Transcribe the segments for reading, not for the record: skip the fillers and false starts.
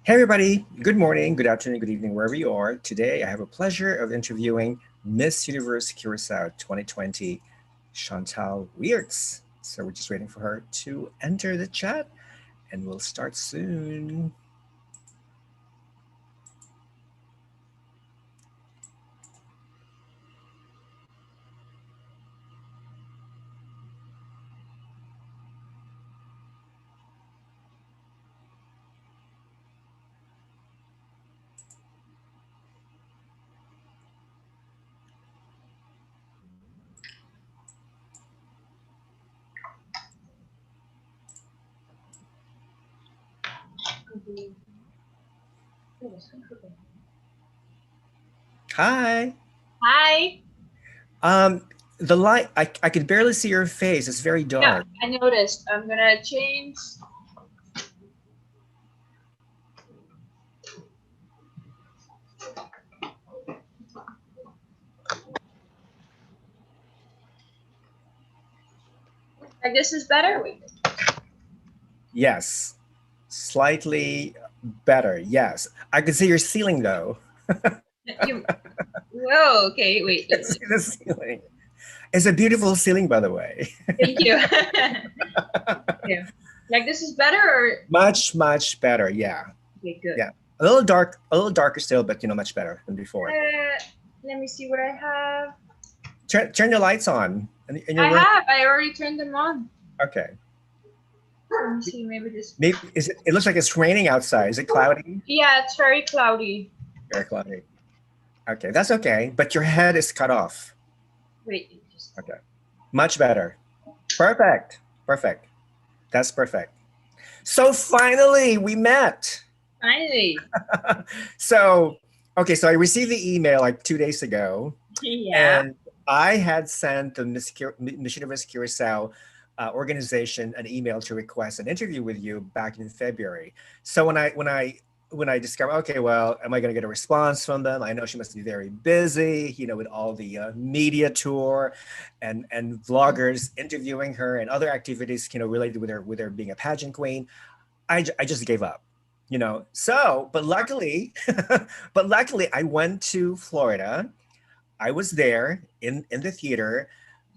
Hey everybody, good morning, good afternoon, good evening, wherever you are. Today I have a pleasure of interviewing Miss Universe Curacao 2020, Chantal Wiertz. So we're just waiting for her to enter the chat and we'll start soon. Hi. Hi. The light, I could barely see your face. It's very Yeah, dark. I noticed. I'm gonna change. Like this is better. Wait. Yes, slightly better. Yes, I could see your ceiling though. You. Whoa. Okay. Wait. I see the ceiling. It's a beautiful ceiling, by the way. Thank you. Yeah. Like this is better or Much better. Yeah. okay? Good. Yeah. A little darker still, but much better than before. Let me see what I have. Turn your lights on in your I room. have. I already turned them on. Okay. Let me see. Maybe this. Maybe it looks like it's raining outside. Is it cloudy? Yeah, it's very cloudy. Very cloudy. Okay, that's okay. But your head is cut off. Wait. Just... Okay. Much better. Perfect. Perfect. That's perfect. So finally we met. Finally. So okay, so I received the email like 2 days ago. Yeah. And I had sent the Miss Universe Curacao organization an email to request an interview with you back in February. So when I discovered, okay, well, am I going to get a response from them? I know she must be very busy, with all the media tour and vloggers interviewing her and other activities, related with her being a pageant queen. I just gave up. So but luckily but luckily I went to Florida. I was there in the theater,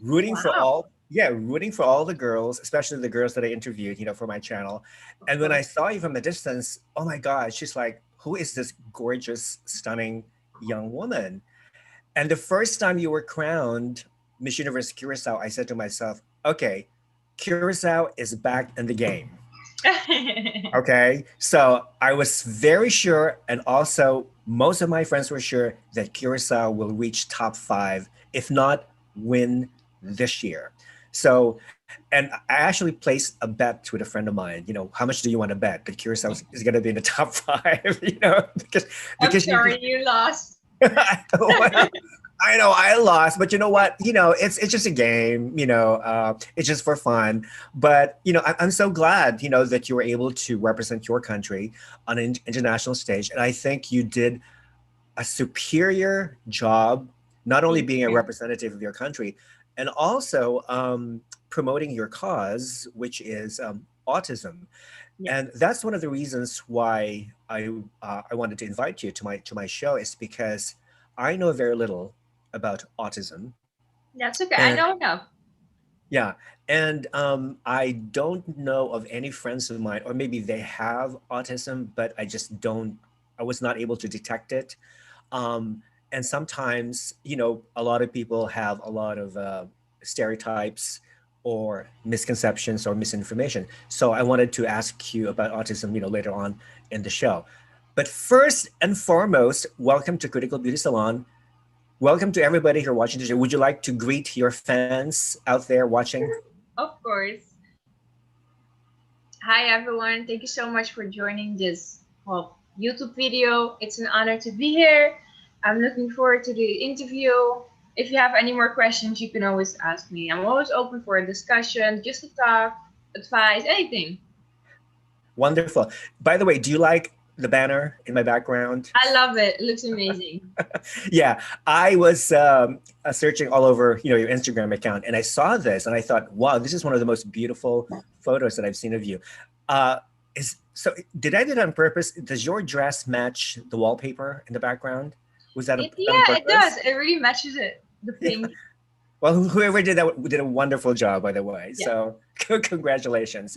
Wow. rooting for all the girls, especially the girls that I interviewed, for my channel. Of And when I course. saw you from the distance, oh my God, she's like, who is this gorgeous, stunning young woman? And the first time you were crowned Miss Universe Curacao, I said to myself, okay, Curacao is back in the game. Okay. So I was very sure, and also most of my friends were sure that Curacao will reach top five, if not win this year. So, and I actually placed a bet with a friend of mine. How much do you want to bet that Curacao is going to be in the top five? I'm Because you just sorry you lost. I know I lost, but you know what? It's just a game. It's just for fun. But I'm so glad that you were able to represent your country on an international stage, and I think you did a superior job, not only Thank being a you. representative of your country, and also promoting your cause, which is autism. Yeah. And that's one of the reasons why I wanted to invite you to my show, is because I know very little about autism. That's okay. And I know enough. yeah, and I don't know of any friends of mine, or maybe they have autism, but I was not able to detect it. And sometimes, a lot of people have a lot of stereotypes or misconceptions or misinformation. So I wanted to ask you about autism, later on in the show. But first and foremost, welcome to Critical Beauty Salon. Welcome to everybody who are watching today. Would you like to greet your fans out there watching? Of course. Hi everyone. Thank you so much for joining this YouTube video. It's an honor to be here. I'm looking forward to the interview. If you have any more questions, you can always ask me. I'm always open for a discussion, just to talk, advice, anything. Wonderful. By the way, do you like the banner in my background? I love it. It looks amazing. Yeah, I was searching all over, your Instagram account, and I saw this, and I thought, wow, this is one of the most beautiful photos that I've seen of you. Uh, Did I do it on purpose? Does your dress match the wallpaper in the background? Was that done on Yeah, it does. purpose? It really matches it. The Yeah. pink. Well, whoever did that did a wonderful job, by the way. Yeah. So congratulations.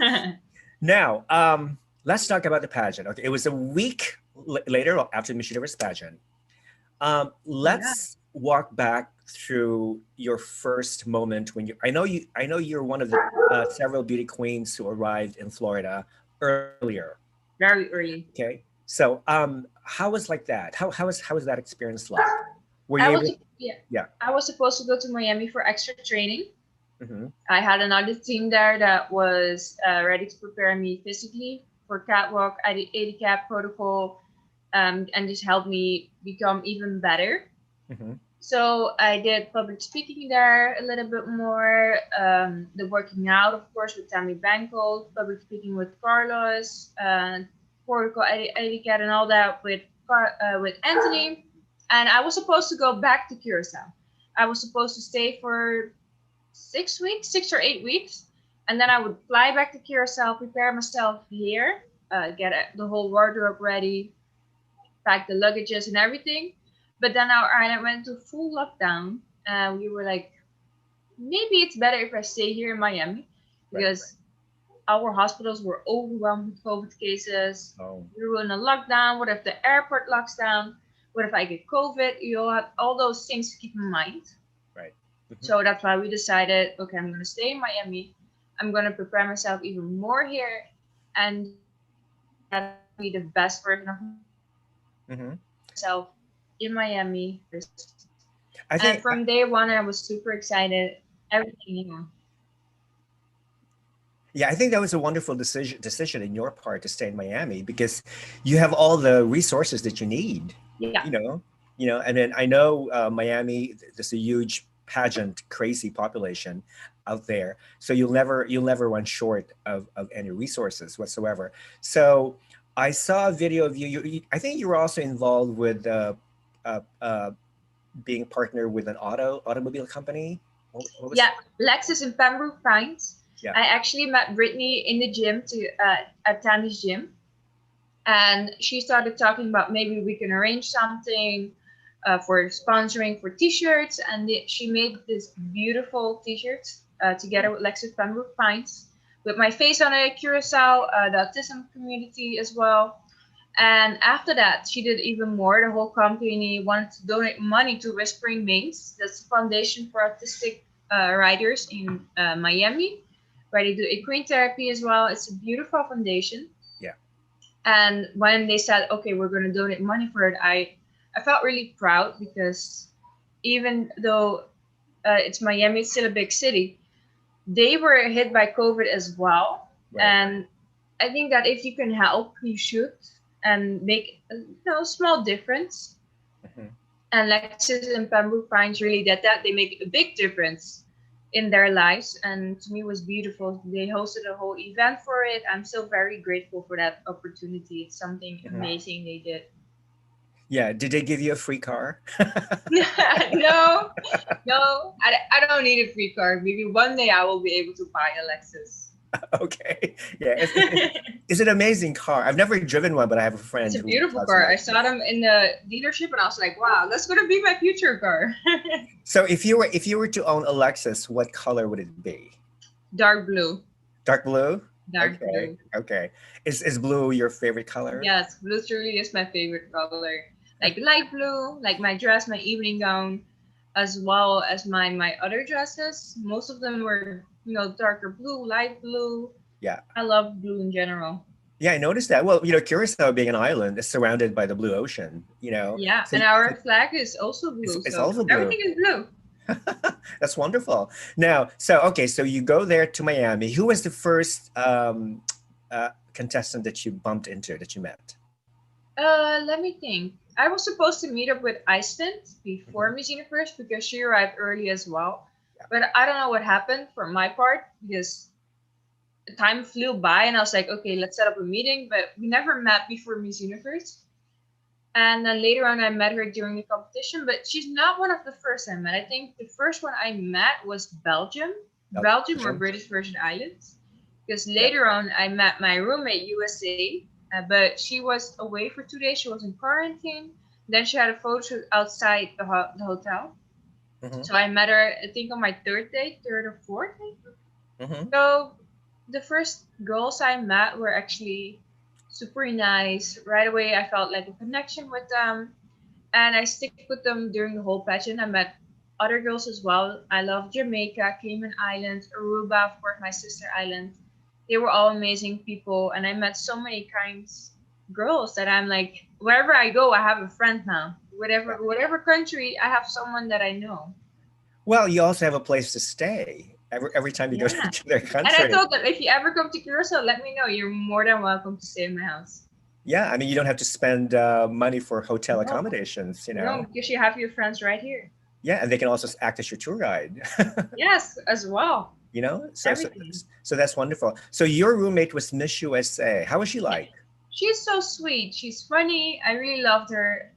Now, let's talk about the pageant. Okay, it was a week later after the Miss Universe pageant. Yeah. Let's walk back through your first moment when you. I know you're one of the several beauty queens who arrived in Florida earlier. Very early. Okay, so how was like that? How was that experience like? Were you I able? was yeah. Yeah. I was supposed to go to Miami for extra training. Hmm. I had another team there that was ready to prepare me physically for catwalk, ID cap protocol, and just help me become even better. Hmm. So I did public speaking there a little bit more. The working out, of course, with Tammy Banko, public speaking with Carlos, protocol etiquette, and all that with Anthony. And I was supposed to go back to Curacao. I was supposed to stay for 6 weeks, 6 or 8 weeks, and then I would fly back to Curacao, prepare myself here, get the whole wardrobe ready, pack the luggages and everything. But then our island went to full lockdown. We were like, maybe it's better if I stay here in Miami Right. because our hospitals were overwhelmed with COVID cases. Oh. We were in a lockdown. What if the airport locks down? What if I get COVID? You have all those things to keep in mind. Right. Hmm. So that's why we decided, okay, I'm going to stay in Miami. I'm going to prepare myself even more here and that be the best version of Hmm. myself in Miami. I And think. from day one, I was super excited. Everything, Yeah, I think that was a wonderful decision in your part to stay in Miami because you have all the resources that you need. Yeah. You know, and then I know Miami. There's a huge pageant crazy population out there, so you'll never run short of any resources whatsoever. So I saw a video of you. I think you were also involved with uh, uh, being partnered with an automobile company. What was? Yeah, Lexus in Pembroke Pines. Yeah. I actually met Brittany in the gym at Tammy's gym, and she started talking about maybe we can arrange something for sponsoring for T-shirts, and she made this beautiful T-shirts together with Lexus Pembroke Pines with my face on it, Curacao, the autism community as well. And after that, she did even more. The whole company wanted to donate money to Whispering Mains. That's the foundation for autistic riders in Miami, where they do equine therapy as well. It's a beautiful foundation. Yeah. And when they said, okay, we're going to donate money for it, I felt really proud because even though it's Miami, it's still a big city, they were hit by COVID as well. Right. And I think that if you can help, you should and make a small difference. Mhm. And Lexus and Pembroke Pines really did that. They make a big difference in their lives. And to me, it was beautiful. They hosted a whole event for it. I'm still very grateful for that opportunity. It's something Mhm. amazing they did. Yeah. Did they give you a free car? No, no, I don't need a free car. Maybe one day I will be able to buy a Lexus. Okay. Yeah. It's an amazing car. I've never driven one, but I have a friend It's a who beautiful drives a car. I Lexus. saw them in the dealership and I was like, wow, that's gonna be my future car. So if you were to own a Lexus, what color would it be? Dark blue. Dark blue? Dark Okay. blue. Okay. Is blue your favorite color? Yes, blue truly is my favorite color. Like light blue, like my dress, my evening gown, as well as my other dresses. Most of them were, darker blue, light blue. Yeah. I love blue in general. Yeah, I noticed that. Well, Curacao being an island is surrounded by the blue ocean, Yeah, So, and our flag is also blue, it's so also blue. everything is blue. That's wonderful. Now, okay, so you go there to Miami. Who was the first contestant that you bumped into, that you met? Let me think. I was supposed to meet up with Iceland before Mhm. Miss Universe because she arrived early as well. Yeah. But I don't know what happened for my part because time flew by and I was like, okay, let's set up a meeting. But we never met before Miss Universe. And then later on, I met her during the competition, but she's not one of the first I met. I think the first one I met was Belgium, Belgium or Belgium? British Virgin Islands, because Yeah. later on I met my roommate USA, but she was away for 2 days. She was in quarantine. Then she had a photo shoot outside the hotel. Mm-hmm. So I met her, I think, on my third day, third or fourth. Mm-hmm. So the first girls I met were actually super nice. Right away, I felt like a connection with them, and I stick with them during the whole pageant. I met other girls as well. I love Jamaica, Cayman Islands, Aruba, of course, my sister island. They were all amazing people, and I met so many kinds girls that I'm like, wherever I go, I have a friend now. Yeah. Whatever country, I have someone that I know. Well, you also have a place to stay every time you go Yeah. to their And I country. told them, if you ever come to Curacao, let me know. You're more than welcome to stay in my house. Yeah, I mean, you don't have to spend money for hotel No, accommodations, you no, know. because you have your friends right here. Yeah, and they can also act as your tour guide. Yes, as well. You know, so so Everything. so that's wonderful. So your roommate was Miss USA. How was she Yeah. like? She's so sweet. She's funny. I really loved her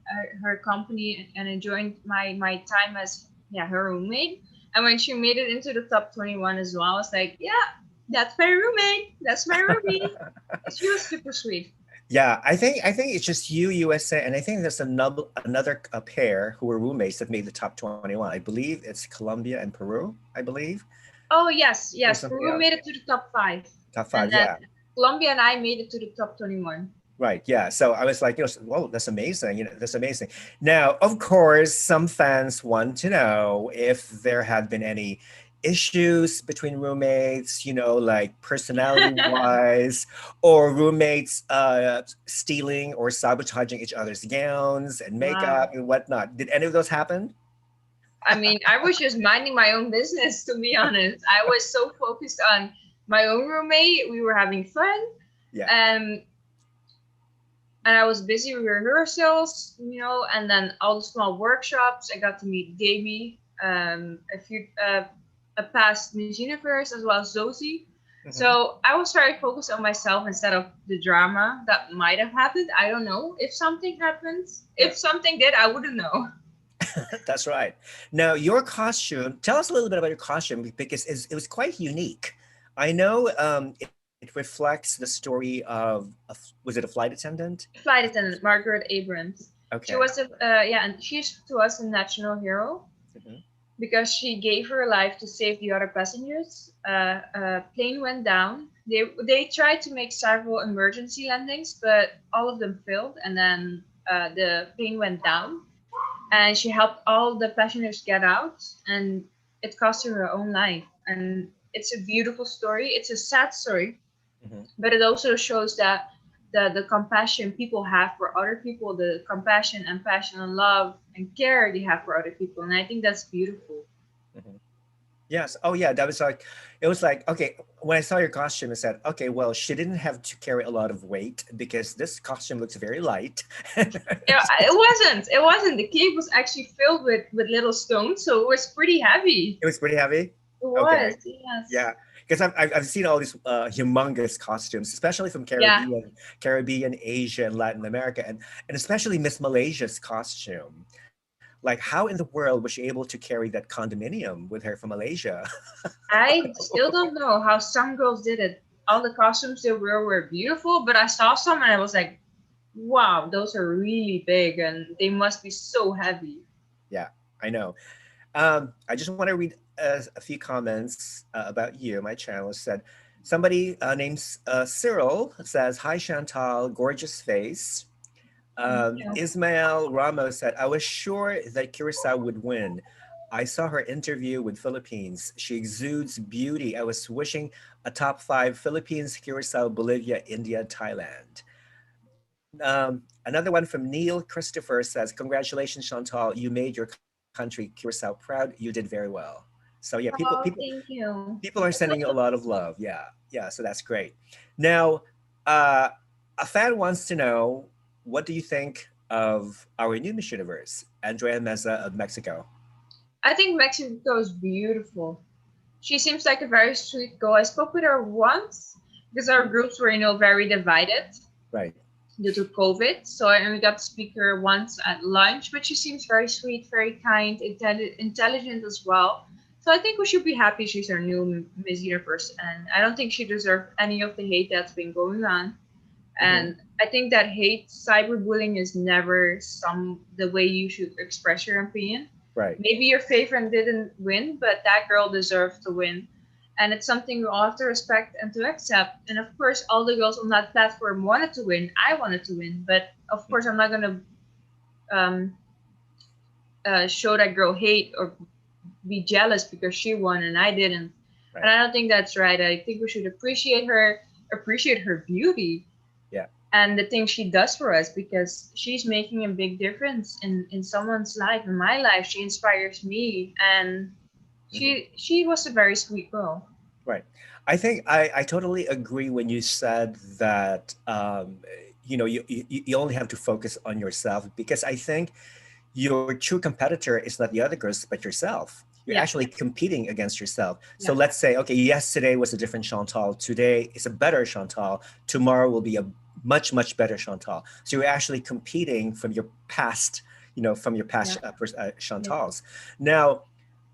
company and enjoyed my time as her roommate. And when she made it into the top 21 as well, I was like, yeah, that's my roommate. That's my roomie. She was super sweet. Yeah, I think it's just you, USA, and I think there's another pair who were roommates that made the top 21. I believe it's Colombia and Peru. I believe Oh yes, or yes. something Peru else. made it to the top five, Top and five, then yeah. Colombia and I made it to the top 21. Right. Yeah. So I was like, whoa, that's amazing. That's amazing. Now, of course, some fans want to know if there have been any issues between roommates, like personality wise, or roommates stealing or sabotaging each other's gowns and makeup Wow. and whatnot. Did any of those happen? I mean, I was just minding my own business, to be honest. I was so focused on my own roommate. We were having fun. Yeah. Um, and I was busy with rehearsals, and then all the small workshops. I got to meet Davey, a past Miss Universe, as well as Zosie. Hmm. So I was very focused on myself instead of the drama that might have happened. I don't know if something happens. Yeah. If something did, I wouldn't know. That's right. Now, your costume, tell us a little bit about your costume because it was quite unique. I know it reflects the story of, was it a flight attendant? Flight attendant Margaret Abrams. She Okay. was and she's to us a national hero Hmm. because she gave her life to save the other passengers. A plane went down. They tried to make several emergency landings, but all of them failed, and then the plane went down. And she helped all the passengers get out, and it cost her own life. And it's a beautiful story. It's a sad story, Hmm. but it also shows that the compassion people have for other people, the compassion and passion and love and care they have for other people, and I think that's beautiful. Hmm. Yes. Oh, yeah. That was like, it was like, okay, when I saw your costume, I said, okay, well, she didn't have to carry a lot of weight because this costume looks very light. It wasn't the cave was actually filled with little stones, so it was pretty heavy. It was pretty heavy. It Okay. was, yes. Yeah. Because I've seen all these humongous costumes, especially from Yeah. Caribbean, Asia, and Latin America, and especially Miss Malaysia's costume. Like, how in the world was she able to carry that condominium with her from Malaysia? I still don't know how some girls did it. All the costumes they were beautiful, but I saw some and I was like, wow, those are really big and they must be so heavy. Yeah, I know. I just want to read a few comments about you. My channel said somebody named Cyril says, "Hi Chantal, gorgeous face." Thank you. Ismael Ramos said, "I was sure that Curacao would win. I saw her interview with Philippines. She exudes beauty. I was wishing a top five: Philippines, Curacao, Bolivia, India, Thailand." Another one from Neil Christopher says, "Congratulations, Chantal. You made your country, Curacao, proud. You did very well." So yeah, Oh, thank you. people are sending you a lot of love. Yeah, yeah. So that's great. Now, uh, a fan wants to know, what do you think of our new Miss Universe, Andrea Meza of Mexico? I think Mexico is beautiful. She seems like a very sweet girl. I spoke with her once because our groups were, very divided Right. due to COVID. So I only got to speak to her once at lunch, but she seems very sweet, very kind, intelligent as well. So I think we should be happy she's our new Miss Universe, and I don't think she deserves any of the hate that's been going on. Hmm. And I think that hate, cyberbullying is never the way you should express your opinion. Right. Maybe your favorite didn't win, but that girl deserved to win. And it's something we all have to respect and to accept. And of course, all the girls on that platform wanted to win. I wanted to win, but of course, I'm not gonna um, show that girl hate or be jealous because she won and I didn't. And Right. I don't think that's right. I think we should appreciate her beauty Yeah. and the things she does for us because she's making a big difference in someone's life, in my life. She inspires me, and Hmm. she was a very sweet girl. Right. I think I totally agree when you said that, you only have to focus on yourself, because I think your true competitor is not the other girls but yourself. You're Yeah, actually competing against yourself. So yeah, let's say, okay, yesterday was a different Chantal, today is a better Chantal, tomorrow will be a much better Chantal. So you're actually competing from your past, from your yeah, past yeah. Chantals. Now,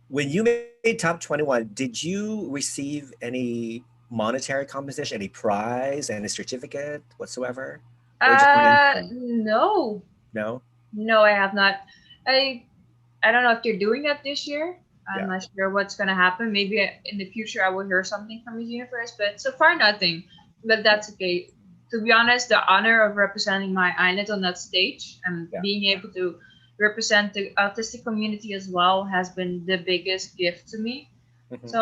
when you made top 21, did you receive any monetary compensation, any prize, any certificate whatsoever, or just went in fun? No, No. no, I have not. I I don't know if they're doing that this year. I'm Yeah. not sure what's gonna happen. Maybe in the future I will hear something from Miss Universe, but so far nothing. But Yeah. that's okay. To be honest, the honor of representing my island on that stage and Yeah. being able to represent the autistic community as well has been the biggest gift to me. Hmm. So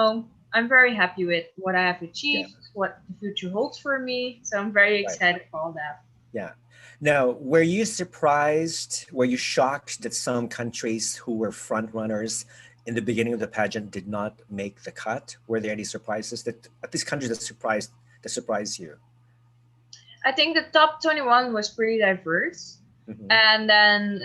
I'm very happy with what I have Yeah. achieved, what the future holds for me. So I'm very Right. excited for all that. Yeah. Now, were you surprised? Were you shocked that some countries who were front runners in the beginning of the pageant did not make the cut? Were there any surprises that, at least countries that surprised you? I think the top 21 was pretty diverse. Hmm. And then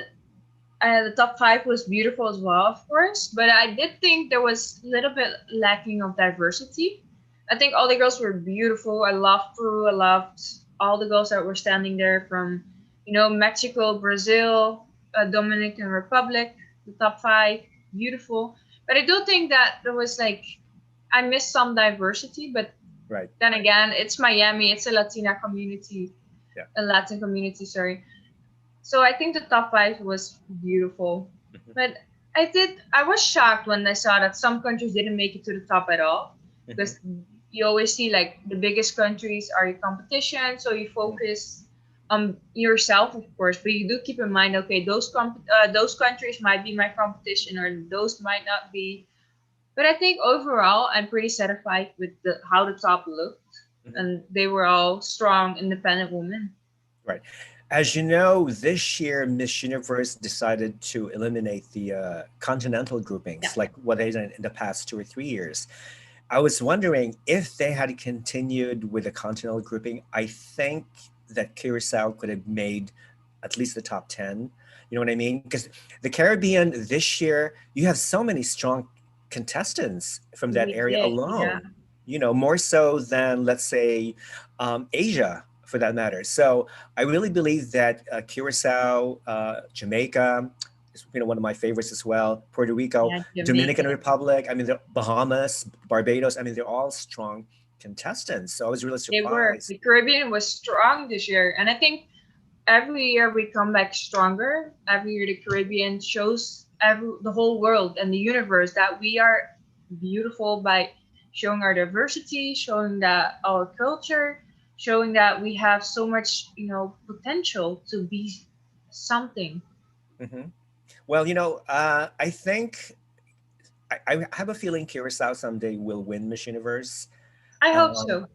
the top five was beautiful as well, of course, but I did think there was a little bit lacking of diversity. I think all the girls were beautiful. I loved Peru. I loved all the girls that were standing there from, Mexico, Brazil, Dominican Republic, the top five, beautiful. But I do think that there was like, I missed some diversity, but Right. then again, it's Miami, it's a Latina community, Yeah. a Latin community, sorry. So I think the top five was beautiful. Hmm. But I was shocked when I saw that some countries didn't make it to the top at all. Hmm. Because you always see like the biggest countries are your competition, so you focus on yourself, of course, but you do keep in mind, okay, those countries might be my competition or those might not be. But I think overall, I'm pretty satisfied with how the top looked, Hmm. and they were all strong, independent women. Right. As you know, this year Miss Universe decided to eliminate the continental Yeah, groupings, like what they did in the past 2 or 3 years. I was wondering if they had continued with the continental grouping. I think that Curacao could have made at least the top 10. You know what I mean? Because the Caribbean this year, you have so many strong contestants from that we area did. Yeah. alone, more so than, let's say, Asia for that matter. So I really believe that Curacao, Jamaica, is one of my favorites as well. Puerto Rico, Yeah, Dominican Jamaica. Republic. I mean, the Bahamas, Barbados. I mean, they're all strong contestants. So I was really They were. surprised. The Caribbean was strong this year. And I think every year we come back stronger. Every year the Caribbean shows the whole world and the universe that we are beautiful by showing our diversity, showing that our culture, showing that we have so much, potential to be something. Hmm. Well, I think I have a feeling Curacao someday will win Miss Universe. I hope Um, so.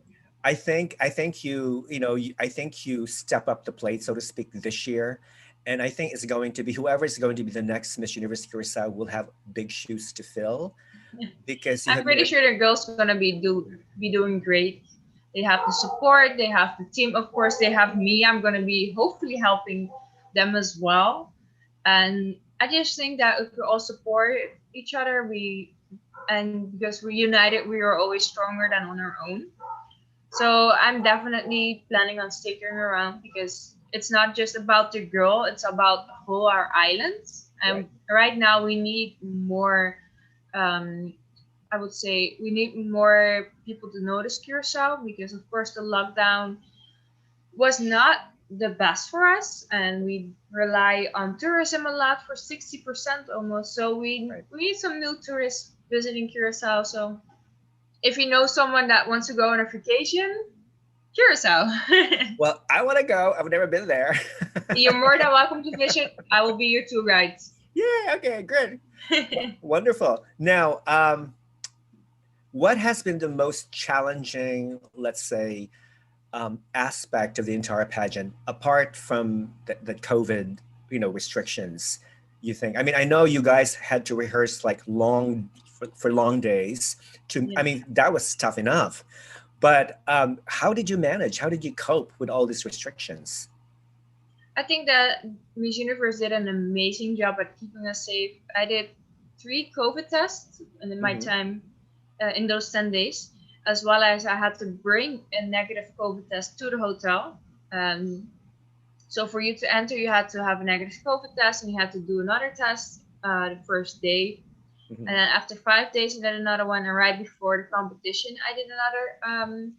I think I think you step up the plate, so to speak, this year, and I think it's going to be whoever is going to be the next Miss Universe Curacao will have big shoes to fill, because you I'm have no. pretty sure the girls gonna be doing great. They have the support, they have the team, of course, they have me. I'm gonna be hopefully helping them as well. And I just think that if we all support each other, and because we're united, we are always stronger than on our own. So I'm definitely planning on sticking around because it's not just about the girl, it's about whole our islands. Right. And right now we need more um, I would say we need more people to notice Curacao because, of course, the lockdown was not the best for us, and we rely on tourism a lot for 60% almost. So Right. we need some new tourists visiting Curacao. So if you know someone that wants to go on a vacation, Curacao. Well, I want to go. I've never been there. You're more than welcome to visit. I will be your tour guide. Yeah. Okay. Good. Wonderful. Now, what has been the most challenging, let's say, aspect of the entire pageant, apart from the COVID, restrictions? You think? I mean, I know you guys had to rehearse like for long days. I Yeah. mean, that was tough enough. But how did you manage? How did you cope with all these restrictions? I think that Miss Universe did an amazing job at keeping us safe. I did 3 COVID tests in my Hmm. time in those 10 days, as well as I had to bring a negative COVID test to the hotel. Um, so for you to enter, you had to have a negative COVID test, and you had to do another test the first day. And Hmm. then after 5 days, I did another one. And right before the competition, I did another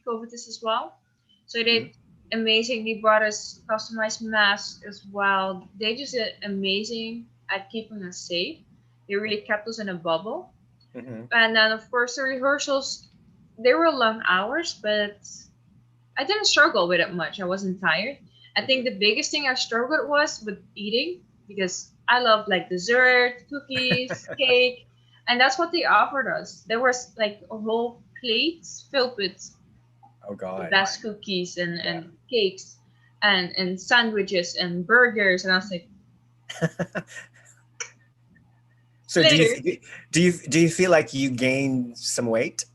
COVID test as well. So Hmm. they amazingly brought us customized masks as well. They just did amazing at keeping us safe. They really kept us in a bubble. Hmm. And then, of course, the rehearsals, they were long hours, but I didn't struggle with it much. I wasn't tired. I think the biggest thing I struggled was with eating because I love like dessert, cookies, cake, and that's what they offered us. There was like a whole plate filled with Oh the God. best cookies Yeah. and cakes and sandwiches and burgers, and I was like, So later. do you feel like you gained some weight?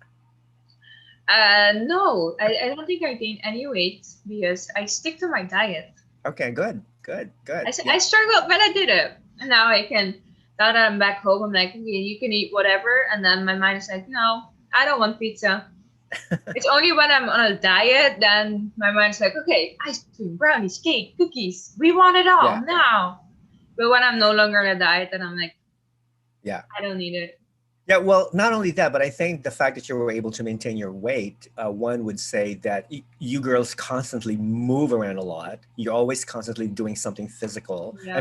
No, I don't think I gained any weight because I stick to my diet. Okay, good, good, good. I Yeah. struggled, but I did it. And now I can, now that I'm back home, I'm like, okay, you can eat whatever. And then my mind is like, no, I don't want pizza. It's only when I'm on a diet, then my mind's like, okay, ice cream, brownies, cake, cookies. We want it all Yeah. now. But when I'm no longer on a diet, then I'm like, Yeah. I don't need it. Yeah, well, not only that, but I think the fact that you were able to maintain your weight, one would say that you girls constantly move around a lot. You're always constantly doing something physical. Yeah,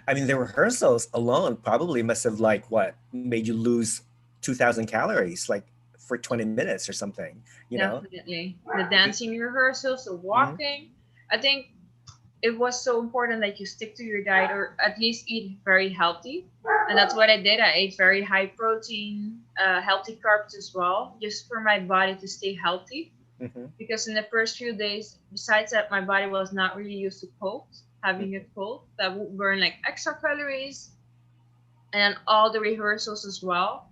I mean, the rehearsals alone probably must have like what made you lose 2,000 calories, like for 20 minutes or something. You know? definitely. The dancing rehearsals, the Mm-hmm. walking. I think it was so important that you stick to your diet or at least eat very healthy. And that's what I did. I ate very high protein, healthy carbs as well, just for my body to stay healthy. Mm-hmm. Because in the first few days, besides that, my body was not really used to cold, having it cold. That would burn like extra calories and all the rehearsals as well.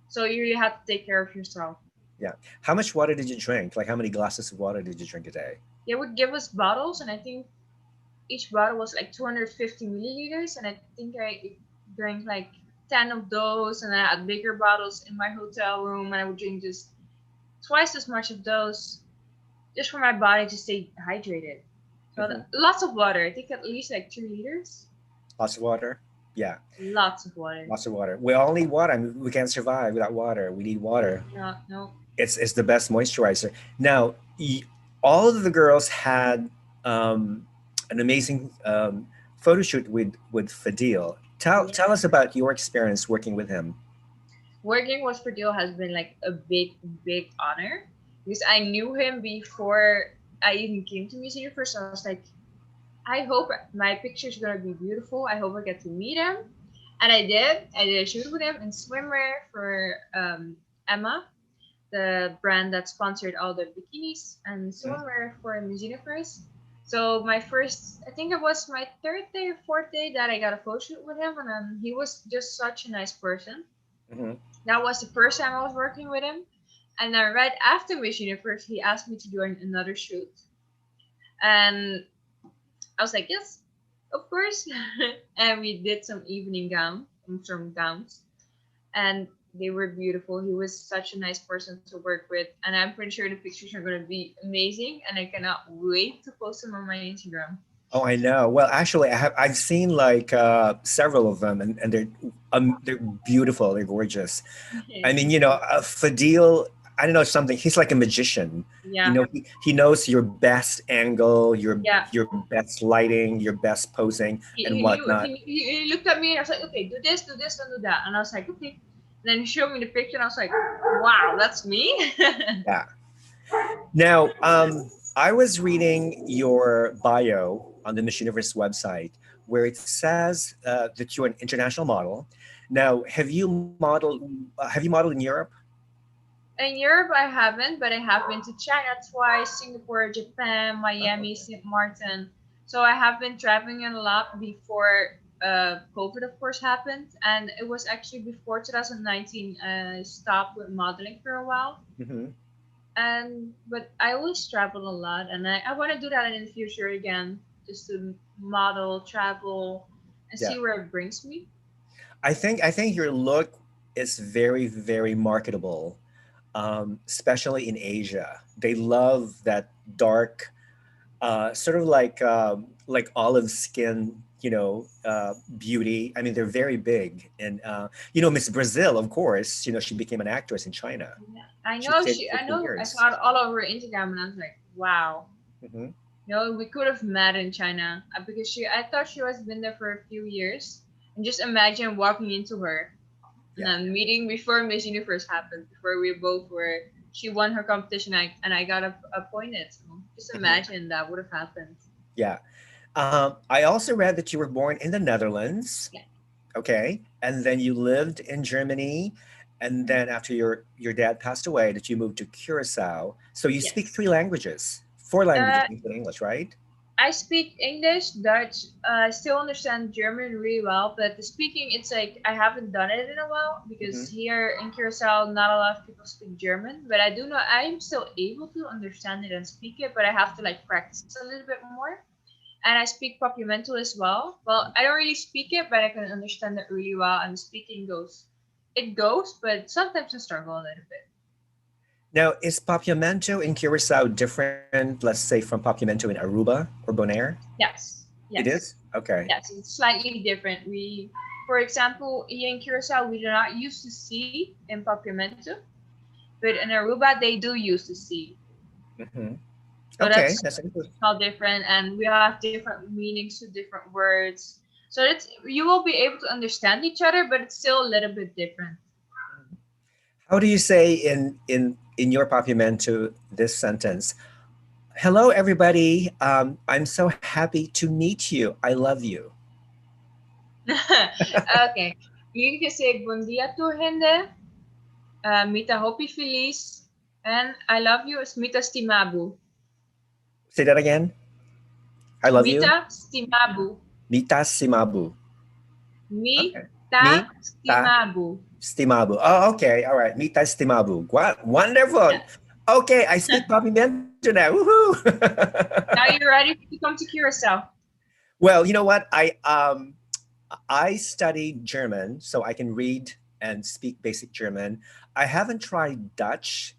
So you really have to take care of yourself. Yeah. How much water did you drink? Like, how many glasses of water did you drink a day? They would give us bottles, and I think each bottle was like 250 milliliters, and I think I drank like 10 of those, and I had bigger bottles in my hotel room, and I would drink just twice as much of those just for my body to stay hydrated. So Hmm. lots of water. I think at least like 2 liters. Lots of water. Yeah. Lots of water. Lots of water. We all need water. I mean, we can't survive without water. We need water. No, no. It's the best moisturizer. Now, all of the girls had an amazing photo shoot with Fadil. Tell Yeah. us about your experience working with him. Working with Fadil has been like a big, big honor because I knew him before I even came to Miss Universe. So I was like, I hope my picture is gonna be beautiful. I hope I get to meet him, and I did. I did a shoot with him in swimwear for Emma, the brand that sponsored all the bikinis and Mm-hmm. swimwear for Miss Universe. So my first, I think it was my third day or fourth day that I got a photo shoot with him, and he was just such a nice person. Mm-hmm. That was the first time I was working with him, and then right after Miss Universe, he asked me to do another shoot, and I was like, yes, of course. And we did some gowns, and they were beautiful. He was such a nice person to work with, and I'm pretty sure the pictures are going to be amazing. And I cannot wait to post them on my Instagram. Oh, I know. Well, actually, I've seen like several of them, and they're beautiful. They're gorgeous. I mean, Thank you. Fadil, I don't know something. He's like a magician. Yeah, He knows your best angle, yeah. your best lighting, your best posing, He, and he, whatnot. he looked at me and I was like, okay, do this, don't do that. And I was like, okay. And then he showed me the picture and I was like, wow, that's me. Yeah. Now, I was reading your bio on the Miss Universe website where it says that you're an international model. Now, have you modeled in Europe? In Europe, I haven't, but I have been to China twice, Singapore, Japan, Oh, Miami, St. Martin. So I have been traveling a lot before COVID, of course, happened. And it was actually before 2019, I stopped with modeling for a while. hmm. And but I always travel a lot, and I want to do that in the future again, just to model, travel, and Yeah. see where it brings me. I think your look is very, very marketable, especially in Asia. They love that dark, sort of like olive skin, beauty. I mean, they're very big, and Miss Brazil, of course. She became an actress in China. Yeah, She stayed she. for I two know. I years. saw it all over Instagram, and I was like, wow. Hmm. We could have met in China because I thought she was been there for a few years, and just imagine walking into her and Yeah. then meeting before Miss Universe happened, before we both were. She won her competition, and I got appointed. So just Hmm. imagine that would have happened. Yeah. I also read that you were born in the Netherlands. Yeah. Okay, and then you lived in Germany, and then after your dad passed away, that you moved to Curacao. So you speak Yes. three languages, four languages, Uh, including English, right? I speak English, Dutch. I still understand German really well, but the speaking, it's like I haven't done it in a while because Hmm. here in Curacao, not a lot of people speak German. But I do know I'm still able to understand it and speak it, but I have to like practice a little bit more. And I speak Papiamentu as well. Well, I don't really speak it, but I can understand it really well. And the speaking it goes, but sometimes I struggle a little bit. Now, is Papiamento in Curacao different, let's say, from Papiamento in Aruba or Bonaire? Yes, It yes. is? Okay. Yes, it's slightly different. For example, here in Curacao, we do not use the C in Papiamento, but in Aruba, they do use the C. Hmm. So Okay, that's that's interesting. how different, and we have different meanings to different words. So you will be able to understand each other, but it's still a little bit different. How do you say in your Papiamento this sentence? Hello, everybody. I'm so happy to meet you. I love you. Okay, you can say bom dia, turhende, mita hopi feliz, and I love you is mita stimabu. Say that again. I love you. Mita stimabu. Mita simabu. Okay. Mita Mita stimabu. stimabu. Oh, okay. All right. Mita stimabu. What? Wonderful. Yeah. Okay, I speak Papiamento now. Woohoo! Now you're ready to come to Curacao. Well, you know what? I studied German, so I can read and speak basic German. I haven't tried Dutch,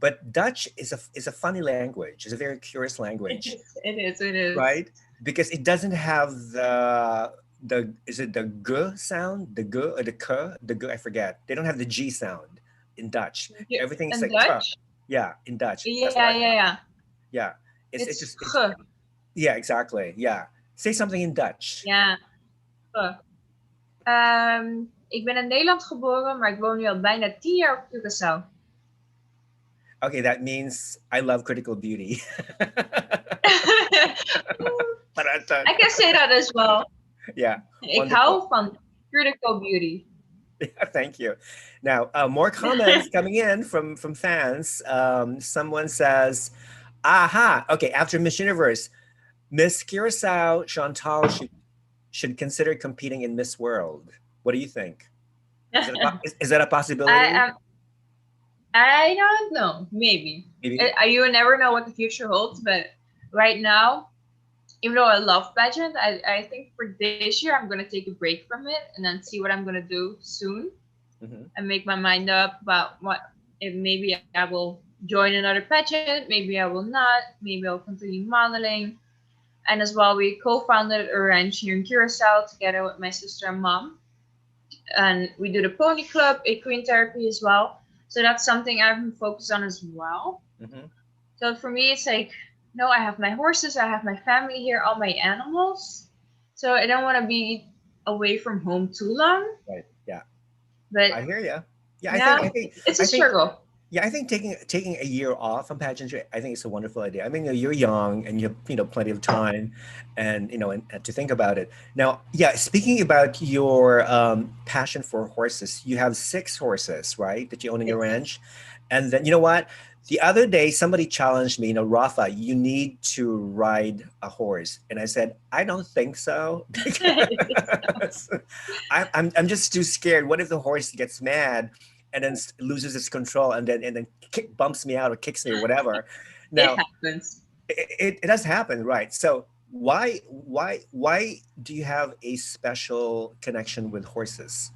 but Dutch is a funny language. It's a very curious It language, is. It is. It is. right? Because it doesn't have the is it the g sound, the g or the k, the g, I forget. They don't have the g sound in Dutch. Everything's In like k. Dutch? Yeah, in Dutch. That's what Yeah, I yeah, thought. yeah. Yeah. It's It's just it's ge. yeah, exactly. Yeah. Say something in Dutch. Ja, ge. Ik ben in Nederland geboren, maar ik woon nu al bijna 10 jaar op Curaçao. Okay, that means I love critical beauty. I can say that as well. Yeah, Ik wonderful. hou van critical beauty. Yeah, thank you. Now, more comments coming in from fans. Someone says, "Aha! Okay, after Miss Universe, Miss Curacao Chantal should consider competing in Miss World. What do you think? Is that a possibility? I I don't know. Maybe. Maybe. You never know what the future holds, but right now, even though I love pageant, I think for this year I'm gonna take a break from it and then see what I'm gonna do soon Hmm. and make my mind up about what if maybe I will join another pageant, maybe I will not, maybe I'll continue modeling. And as well, we co-founded a ranch here in Curacao together with my sister and mom. And we do the pony club, equine therapy as well. So that's something I've been focused on as well. Hmm. So for me, it's like, no, I have my horses, I have my family here, all my animals. So I don't want to be away from home too long. Right. Yeah. But I hear you. Yeah. yeah, it's a I think, struggle. yeah, I think taking a year off from pageantry, I think it's a wonderful idea. I mean, you're young and you have, plenty of time, and and to think about it. Now, yeah, speaking about your passion for horses, you have 6 horses, right, that you own in your Yes. ranch, and then you know what? The other day, somebody challenged me, Rafa, you need to ride a horse, and I said, I don't think so because I'm just too scared. What if the horse gets mad and then loses its control and then bumps me out or kicks me or whatever? It Now, happens. it does happen, right? So why do you have a special connection with horses?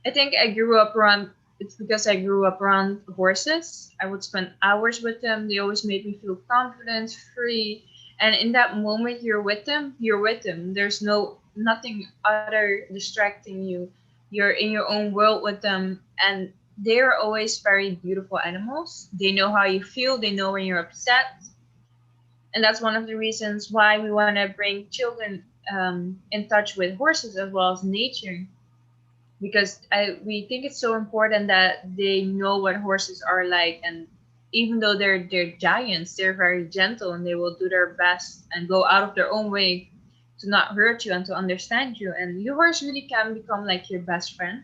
I think I grew up around, it's because I grew up around horses. I would spend hours with them. They always made me feel confident, free. And in that moment you're with them, you're with them. There's nothing other distracting you. You're in your own world with them, and they're always very beautiful animals. They know how you feel, they know when you're upset. And that's one of the reasons why we want to bring children in touch with horses as well as nature, because we think it's so important that they know what horses are like. And even though they're giants, they're very gentle and they will do their best and go out of their own way to not hurt you and to understand you. And your horse really can become like your best friend.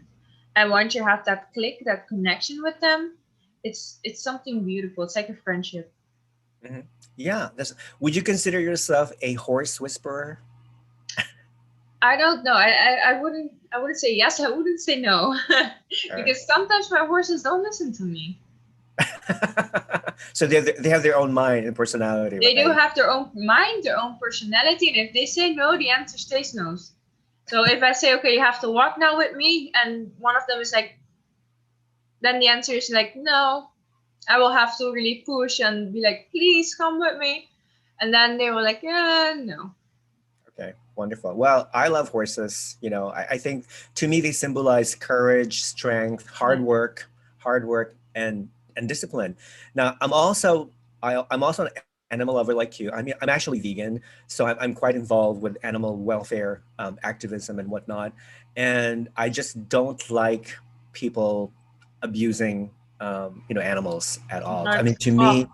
And once you have that click, that connection with them, it's something beautiful. It's like a friendship. Hmm. Yeah, would you consider yourself a horse whisperer? I don't know. I wouldn't say yes. I wouldn't say no, Uh, because sometimes my horses don't listen to me. so they have their own mind and personality, They do right? have their own mind, their own personality, and if they say no, the answer stays no. So if I say, okay, you have to walk now with me, and one of them is like, then the answer is like, no, I will have to really push and be like, please come with me. And then they were like, yeah, no. Okay, wonderful. Well, I love horses. I think to me they symbolize courage, strength, Yeah. hard work, and discipline. Now, I'm also an animal lover like you. I mean, I'm actually vegan, so I'm quite involved with animal welfare activism and whatnot. And I just don't like people abusing, animals at all. I Not, mean, to oh, me,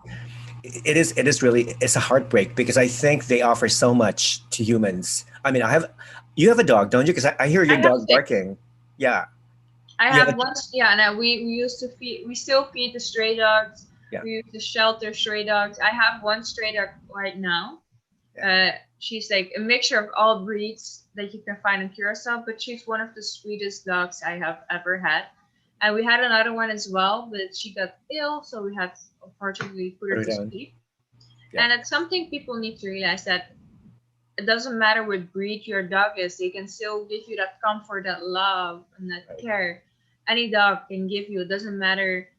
it is really, it's a heartbreak because I think they offer so much to humans. I mean, you have a dog, don't you? Because I hear I your have dog 6. barking. Yeah, I you have have one, yeah, and we used to feed, we still feed the stray dogs. yeah, We used to shelter stray dogs. I have one stray dog right now. yeah. She's like a mixture of all breeds that you can find in Curacao, but she's one of the sweetest dogs I have ever had. And we had another one as well, but she got ill, so we had unfortunately put her Put her to down. sleep. Yeah, And it's something people need to realize, that it doesn't matter what breed your dog is, they can still give you that comfort, that love, and that right. care. Any dog can give you. It doesn't matter,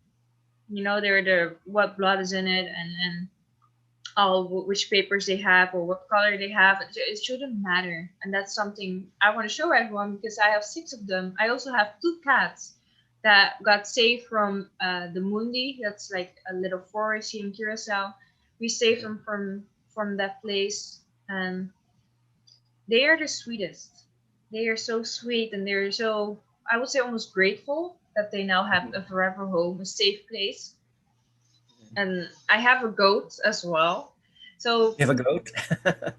they're the what blood is in it, and all which papers they have or what color they have. It shouldn't matter, and that's something I want to show everyone, because I have 6 of them. I also have 2 cats that got saved from the Mundi. That's like a little forest here in Curacao. We saved Mhm. them from that place, and they are the sweetest. They are so sweet, and they're so, I would say, almost grateful that they now have Mhm. a forever home, a safe place. Mhm. And I have a goat as well. So You have a goat?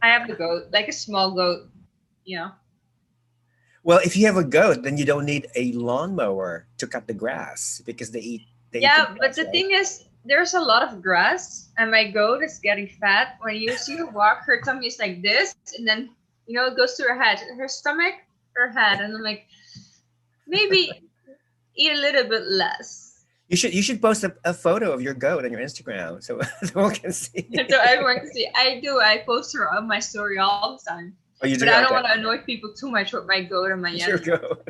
I have the goat, like a small goat, you know. Well, if you have a goat, then you don't need a lawnmower to cut the grass because they eat the Yeah, but grass, the right? thing is, there's a lot of grass, and my goat is getting fat. When you see her walk, her tummy is like this, and then it goes to her head, her stomach, her head, and I'm like, maybe eat a little bit less. You should post a photo of your goat on your Instagram so everyone can see. So everyone can see. I do. I post her on my story all the time, Oh, you but do? I don't Okay. want to annoy people too much with my goat and my Your animal. goat.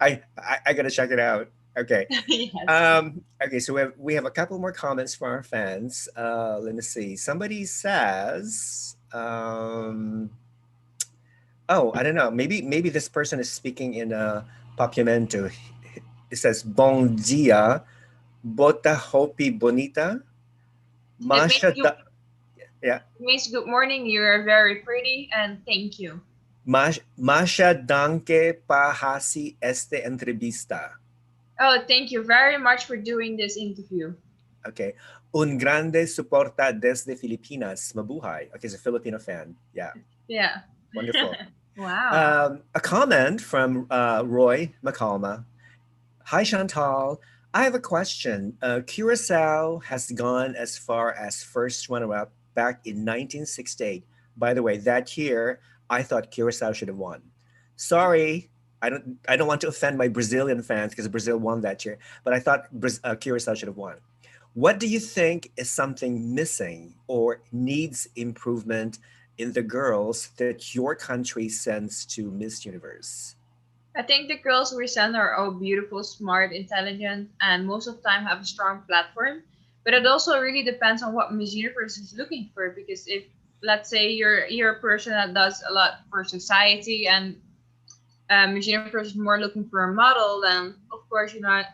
My- I gotta check it out. Okay. Yes. Okay, so we have a couple more comments from our fans. Let me see. Somebody says, oh, I don't know. Maybe this person is speaking in Papiamentu. It says, Bon dia, bota hopi bonita, It means masha good. da, yeah, It means good morning. You're very pretty, and thank you. masha danke pahasi este entrevista. Oh, thank you very much for doing this interview. Okay. Un grande soporta desde Filipinas. Mabuhay. Okay, he's a Filipino fan. Yeah, Yeah. wonderful. Wow. A comment from Roy McCalma. Hi, Chantal. I have a question. Curacao has gone as far as first runner-up back in 1968. By the way, that year I thought Curacao should have won. Sorry, I don't want to offend my Brazilian fans because Brazil won that year, but I thought Curacao should have won. What do you think is something missing or needs improvement in the girls that your country sends to Miss Universe? I think the girls we send are all beautiful, smart, intelligent, and most of the time have a strong platform. But it also really depends on what Miss Universe is looking for. Because if, let's say, you're a person that does a lot for society, and Miss Universe is more looking for a model, then of course you're not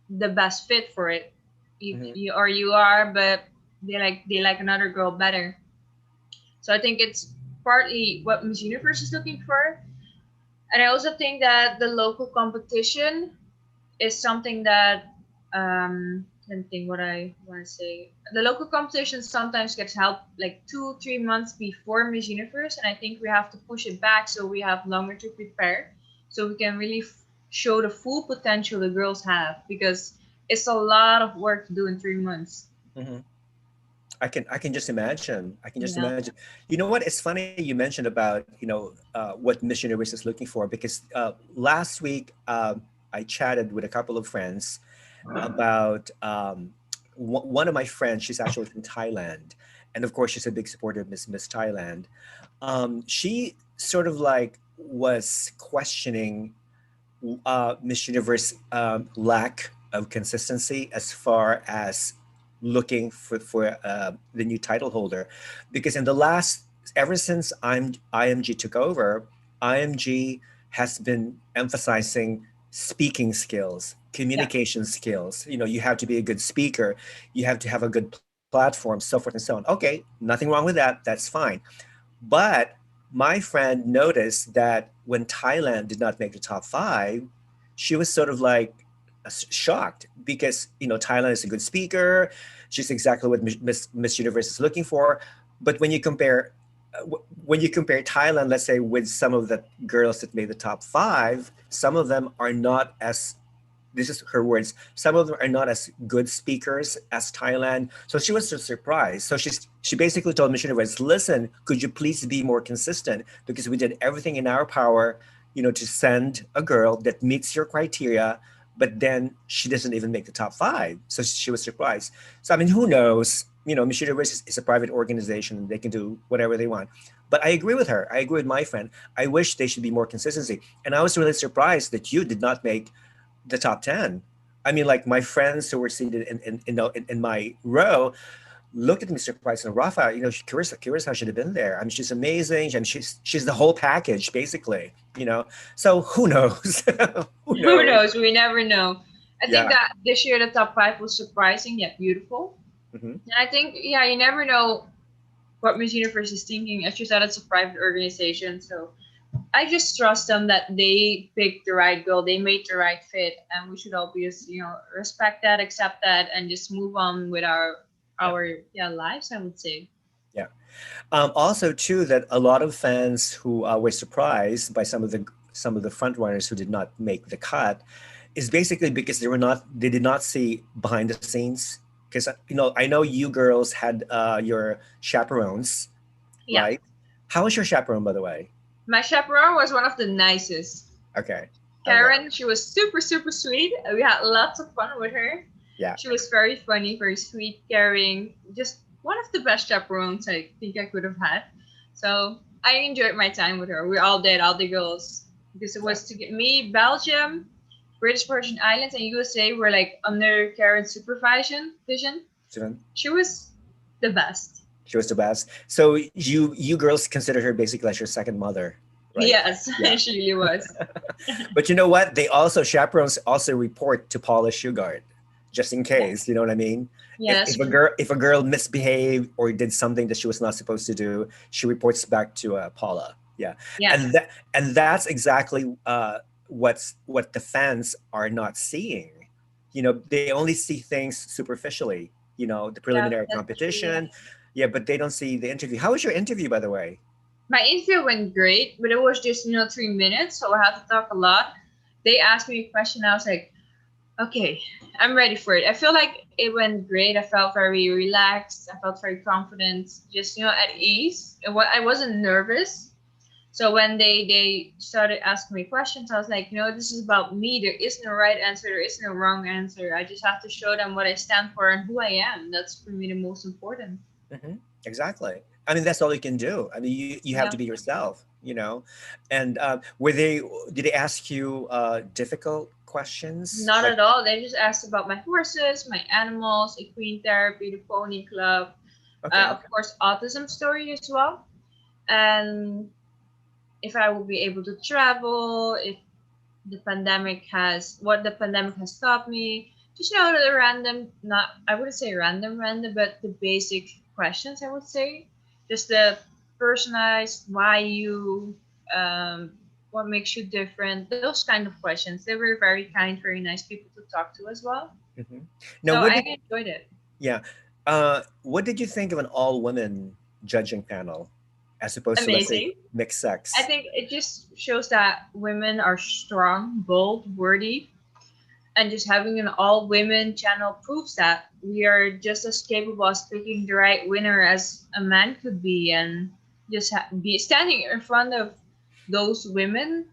the best fit for it. Mhm. You are, but they like another girl better. So I think it's partly what Miss Universe is looking for, and I also think that the local competition is something that let me think what I want to say. The local competition sometimes gets held like 2-3 months before Miss Universe, and I think we have to push it back so we have longer to prepare, so we can really show the full potential the girls have, because it's a lot of work to do in 3 months. Mhm. I can just imagine. I can just Yeah. imagine. You know what? It's funny you mentioned about what Miss Universe is looking for because last week I chatted with a couple of friends about one of my friends. She's actually from Thailand, and of course she's a big supporter of Miss Thailand. She sort of like was questioning Miss Universe lack of consistency as far as looking for the new title holder, because in the last ever since IMG took over, IMG has been emphasizing speaking skills, Yeah. communication skills. You have to be a good speaker, you have to have a good platform, so forth and so on. Okay, nothing wrong with that. That's fine. But my friend noticed that when Thailand did not make the top five, she was sort of like shocked because Thailand is a good speaker. She's exactly what Miss Universe is looking for. But when you compare Thailand, let's say, with some of the girls that made the top five, some of them are not as, this is her words, some of them are not as good speakers as Thailand. So she was just surprised. So she basically told Miss Universe, listen, could you please be more consistent? Because we did everything in our power, to send a girl that meets your criteria, but then she doesn't even make the top five. So she was surprised. So I mean, who knows? Miss Universe is a private organization. They can do whatever they want. But I agree with her. I agree with my friend. I wish they should be more consistency. And I was really surprised that you did not make the top 10. I mean, like my friends who were seated in my row looked at me surprised, and Rafa, Curacao should have been there. I mean, she's amazing, and she's the whole package basically. So who knows? Who Who knows? knows? We never know. I think Yeah. that this year the top five was surprising yet beautiful. Hmm. And I think, yeah, you never know what Miss Universe is thinking. As you said, it's a private organization, so I just trust them that they picked the right girl, they made the right fit, and we should all be just, respect that, accept that, and just move on with our Yeah. our yeah lives, I would say. Yeah. Also, too, that a lot of fans who were surprised by some of the front runners who did not make the cut is basically because they did not see behind the scenes. Because I know you girls had your chaperones, Yeah, right? How was your chaperone, by the way? my chaperone was one of the nicest. Okay. Okay. Karen, she was super super sweet. We had lots of fun with her. Yeah. She was very funny, very sweet, caring, just one of the best chaperones I think I could have had. So I enjoyed my time with her. We all did, all the girls, because it Yeah. was to get me Belgium, British Virgin Islands and USA were like under Karen's vision. So She was the best. she was the best. So you girls consider her basically like your second mother, right? Yes, Yeah. she really was. But you know what? They also chaperones also report to Paula Shugart, just in Yeah, case. You know what I mean? yeah, that's true. If a girl misbehaved or did something that she was not supposed to do, she reports back to Paula. Yeah, Yeah, and that's exactly what the fans are not seeing. You know, they only see things superficially. You know, the yeah, preliminary that's true. Yeah. competition. Yeah, but they don't see the interview. How was your interview, by the way? My interview went great, but it was just 3 minutes, so I had to talk a lot. They asked me a question. I was like, okay, I'm ready for it. I feel like it went great. I felt very relaxed. I felt very confident, just at ease. I wasn't nervous. So when they started asking me questions, I was like, this is about me. There is no right answer. There is no wrong answer. I just have to show them what I stand for and who I am. That's for me the most important. Hmm. Exactly. I mean, that's all you can do. I mean, you have to Yeah. be yourself, you know. And were they? Did they ask you difficult questions? Not Like, at all. They just asked about my horses, my animals, equine therapy, the pony club, okay, of course, autism story as well, and if I will be able to travel, if what the pandemic has taught me. Just the random, not I wouldn't say random, but the basic questions I would say. Just the personalized, why you, what makes you different, those kind of questions. They were very kind, very nice people to talk to as well. hmm. Now, So what I did enjoyed it. yeah? What did you think of an all women judging panel, as opposed to, let's say, Amazing. mixed I sex? think it just shows that women are strong, bold, worthy, and just having an all women channel proves that we are just as capable as picking the right winner as a man could be, and just be standing in front of those women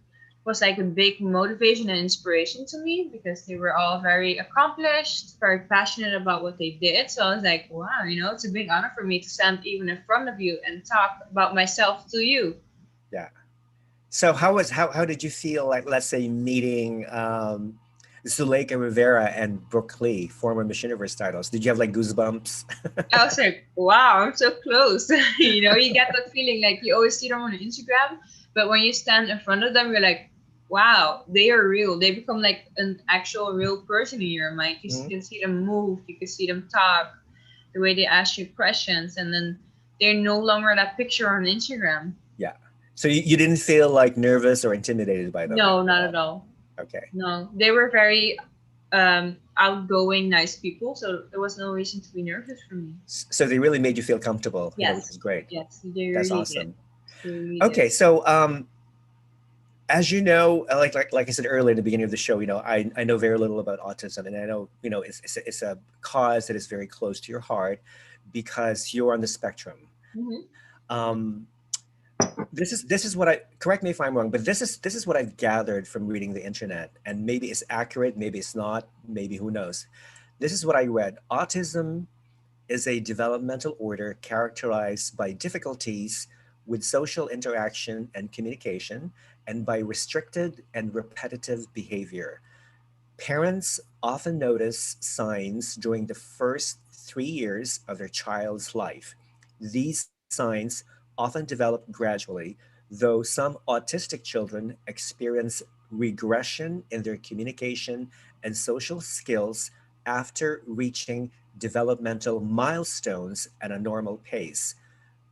was like a big motivation and inspiration to me because they were all very accomplished, very passionate about what they did. So I was like, wow, it's a big honor for me to stand even in front of you and talk about myself to you. Yeah. So how did you feel like, let's say, meeting Zuleyka Rivera and Brook, former Miss Universe titles? Did you have like goosebumps? I was like, wow, I'm so close. You get that feeling like you always see them on Instagram, but when you stand in front of them, you're like, wow, they are real. They become like an actual real person in your mind. You Mhm. can see them move, you can see them talk, the way they ask you questions, and then they're no longer that picture on Instagram. Yeah. So you didn't feel like nervous or intimidated by them No, at not at all? all. Okay. No, they were very outgoing, nice people, so there was no reason to be nervous for me. So they really made you feel comfortable, which Yes, is great. yes, they That's really did. awesome. They really did. Okay, so as you know, like I said earlier in the beginning of the show, I know very little about autism, and I know it's a cause that is very close to your heart because you're on the spectrum. Hmm. Um, this is what I correct me if I'm wrong, but this is what I've gathered from reading the internet, and maybe it's accurate, maybe it's not, maybe who knows. This is what I read. Autism is a developmental order characterized by difficulties with social interaction and communication, and by restricted and repetitive behavior. Parents often notice signs during the first 3 years of their child's life. These signs often develop gradually, though some autistic children experience regression in their communication and social skills after reaching developmental milestones at a normal pace.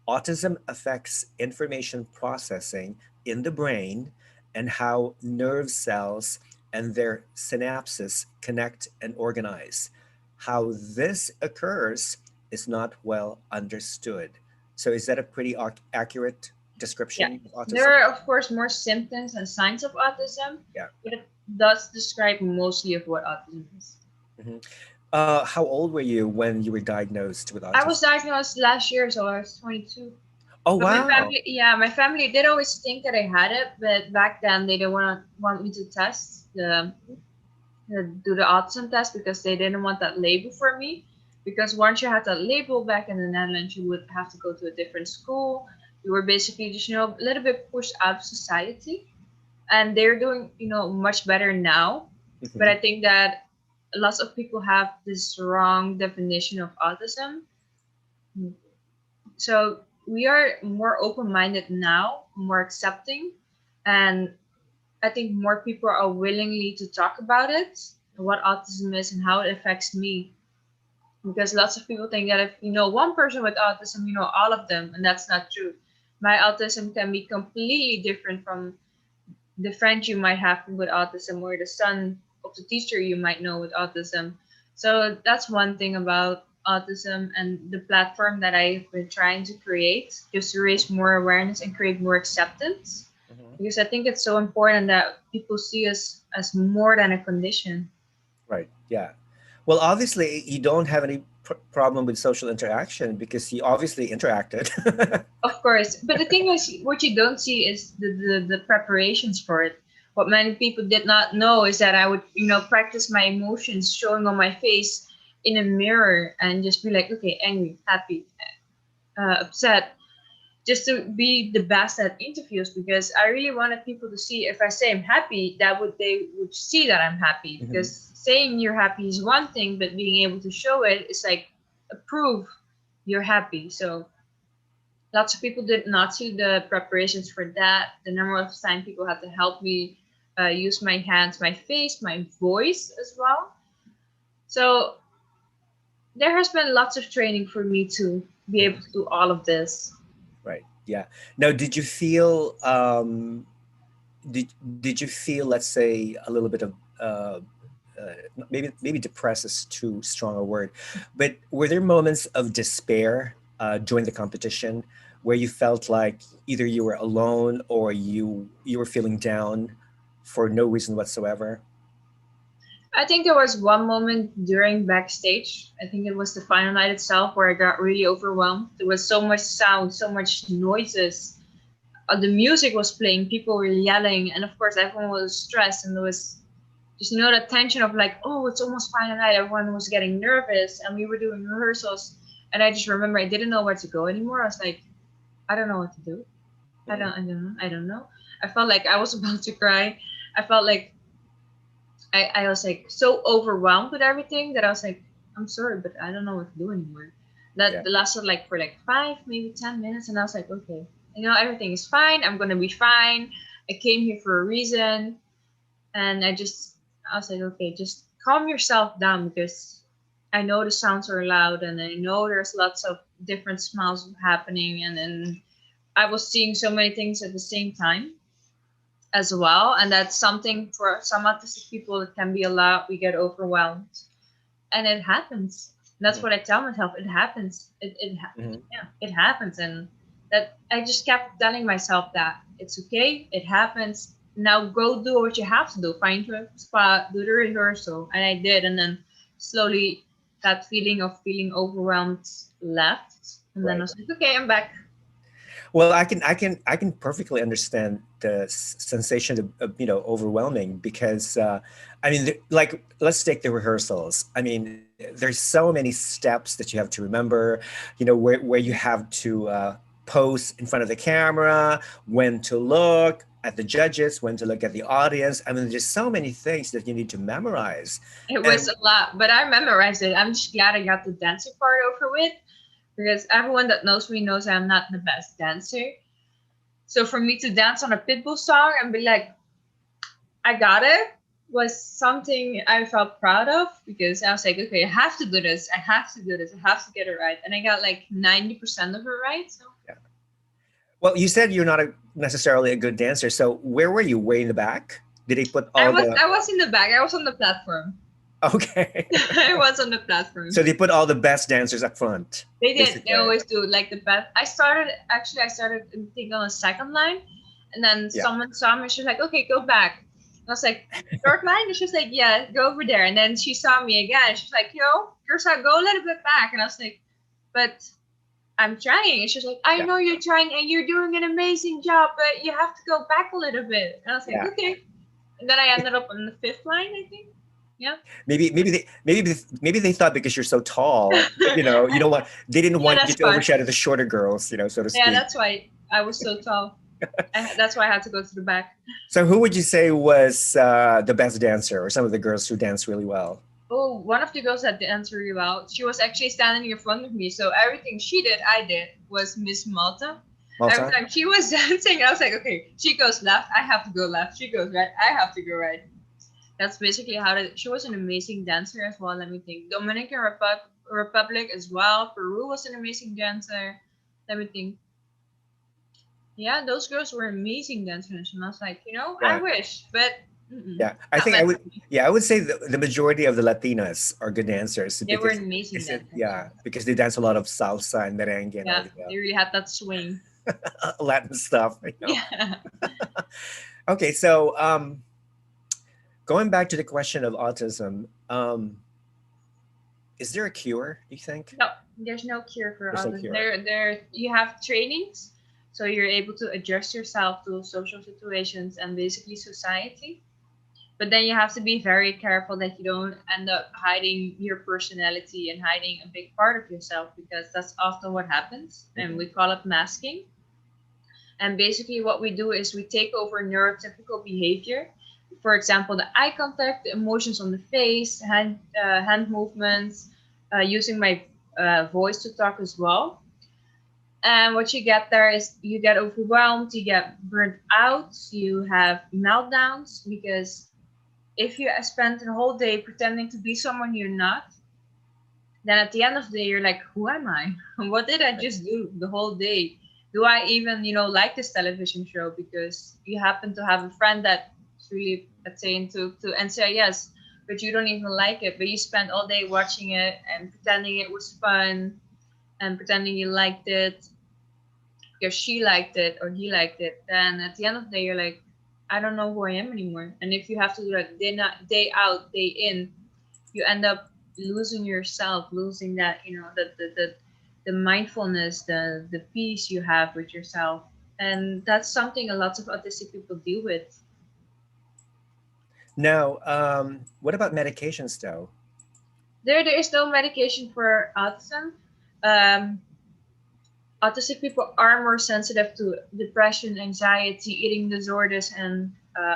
Autism affects information processing in the brain and how nerve cells and their synapses connect and organize. How this occurs is not well understood. So, is that a pretty accurate Yeah. description of There autism? are, of course, more symptoms and signs of autism, Yeah. but it does describe mostly of what autism is. Hmm. How old were you when you were diagnosed with I was autism? diagnosed last year, so I was 22. Oh, But my wow. family, yeah, my family did always think that I had it, but back then they didn't want me to test do the autism test because they didn't want that label for me. Because once you had that label back in the Netherlands, you would have to go to a different school. You were basically just a little bit pushed out of society, and they're doing much better now. But Hmm. I think that lots of people have this wrong definition of autism. So we are more open-minded now, more accepting, and I think more people are willingly to talk about it, what autism is and how it affects me. Because lots of people think that if you know one person with autism, you know all of them, and that's not true. My autism can be completely different from the friend you might have with autism or the son of the teacher you might know with autism. So that's one thing about autism and the platform that I've been trying to create, just to raise more awareness and create more acceptance. Hmm. Because I think it's so important that people see us as more than a condition. Right. Yeah. Well, obviously, you don't have any problem with social interaction because you obviously interacted. Of course, but the thing is, what you don't see is the preparations for it. What many people did not know is that I would, practice my emotions showing on my face in a mirror and just be like, okay, angry, happy, upset, just to be the best at interviews because I really wanted people to see if I say I'm happy, that would they would see that I'm happy Hmm. because saying you're happy is one thing, but being able to show it is like a proof you're happy. So lots of people did not see the preparations for that. The number of time people had to help me use my hands, my face, my voice as well. So there has been lots of training for me to be able Hmm. to do all of this. Right. Yeah. Now, did you feel did you feel, let's say, a little bit of uh, maybe depressed is too strong a word, but were there moments of despair during the competition where you felt like either you were alone or you were feeling down for no reason whatsoever? I think there was one moment during backstage. I think it was the final night itself where I got really overwhelmed. There was so much sound, so much noises. The music was playing, people were yelling, and of course everyone was stressed and there was just that tension of like, oh, it's almost final night. Everyone was getting nervous and we were doing rehearsals. And I just remember I didn't know where to go anymore. I was like, I don't know what to do. Mhm. I don't know. I felt like I was about to cry. I felt like I was like so overwhelmed with everything that I was like, I'm sorry, but I don't know what to do anymore. Yeah. That lasted like for like 5, maybe 10 minutes, and I was like, okay, everything is fine. I'm gonna be fine. I came here for a reason, and I was like, okay, just calm yourself down because I know the sounds are loud, and I know there's lots of different smells happening, and then I was seeing so many things at the same time as well, and that's something for some autistic people it can be a lot. We get overwhelmed, and it happens. That's Mhm. what I tell myself. It happens. Mhm. Yeah, it happens, and that I just kept telling myself that it's okay. It happens. Now go do what you have to do. Find your spot, do the rehearsal, and I did, and then slowly that feeling of feeling overwhelmed left, and then I Right. was like, okay, I'm back. Well, I can perfectly understand the sensation of overwhelming because I mean, like, let's take the rehearsals. I mean, there's so many steps that you have to remember, where you have to pose in front of the camera, when to look at the judges, when to look at the audience. I mean, there's so many things that you need to memorize. It was And a lot, but I memorized it. I'm just glad I got the dancing part over with because everyone that knows me knows I'm not the best dancer. So for me to dance on a Pitbull song and be like, I got it, was something I felt proud of because I was like, okay, I have to do this. I have to do this. I have to get it right. And I got like 90% of it right. So yeah. Well, you said you're not necessarily a good dancer. So where were you? Way in the back? Did they put I all was the I was in the back. I was on the platform. Okay. I was on the platform. So they put all the best dancers up front, They did. They basically. always do like the best. I started I think on the second line, and then Yeah. someone saw me. She was like, "Okay, go back." I was like, "Third line?" And she was like, "Yeah, go over there." And then she saw me again. She's like, "Yo, Curacao, go a little bit back." And I was like, "But I'm trying." And she's like, "I Yeah. know you're trying, and you're doing an amazing job, but you have to go back a little bit." And I was like, Yeah. "Okay." And then I ended up on the fifth line, I think. Yeah. Maybe they thought because you're so tall, you don't want they didn't Yeah, want you that's to why. overshadow the shorter girls, so to Yeah, speak. that's why I was so tall. That's why I had to go to the back. So who would you say was the best dancer, or some of the girls who dance really well? Oh, one of the girls that danced really well. She was actually standing in front of me, so everything she did, I did. Was Miss Malta. Every Malta? time she was dancing, I was like, okay, she goes left, I have to go left. She goes right, I have to go right. That's basically how she was an amazing dancer as well. Let me think. Republic as well. Peru was an amazing dancer. Let me think. Yeah, those girls were amazing dancers, and I was like, I Yeah. wish, but Yeah, I not think I meant would. for me. Yeah, I would say the majority of the Latinas are good dancers They were because amazing it's it, dancers. yeah, because they dance a lot of salsa and merengue and all Yeah, the they really had that swing. Latin stuff. Yeah. Okay, so going back to the question of autism, is there a cure? Do you think No, there's no cure for there's no autism. cure? There, you have trainings, so you're able to adjust yourself to social situations and basically society. But then you have to be very careful that you don't end up hiding your personality and hiding a big part of yourself because that's often what happens, and Hmm. we call it masking. And basically, what we do is we take over neurotypical behavior. For example, the eye contact, the emotions on the face, hand movements, using my voice to talk as well. And what you get there is you get overwhelmed, you get burnt out, you have meltdowns because if you spend the whole day pretending to be someone you're not, then at the end of the day, you're like, who am I? What did I just do the whole day? Do I even, like this television show? Because you happen to have a friend that's really, let's say, into NCIS, but you don't even like it. But you spend all day watching it and pretending it was fun and pretending you liked it because she liked it or he liked it. Then at the end of the day, you're like, I don't know who I am anymore. And if you have to do that day out, day in, you end up losing yourself, losing that, the mindfulness, the peace you have with yourself. And that's something a lot of autistic people deal with. Now, what about medications, though? There is no medication for autism. Um, Autistic people are more sensitive to depression, anxiety, eating disorders, and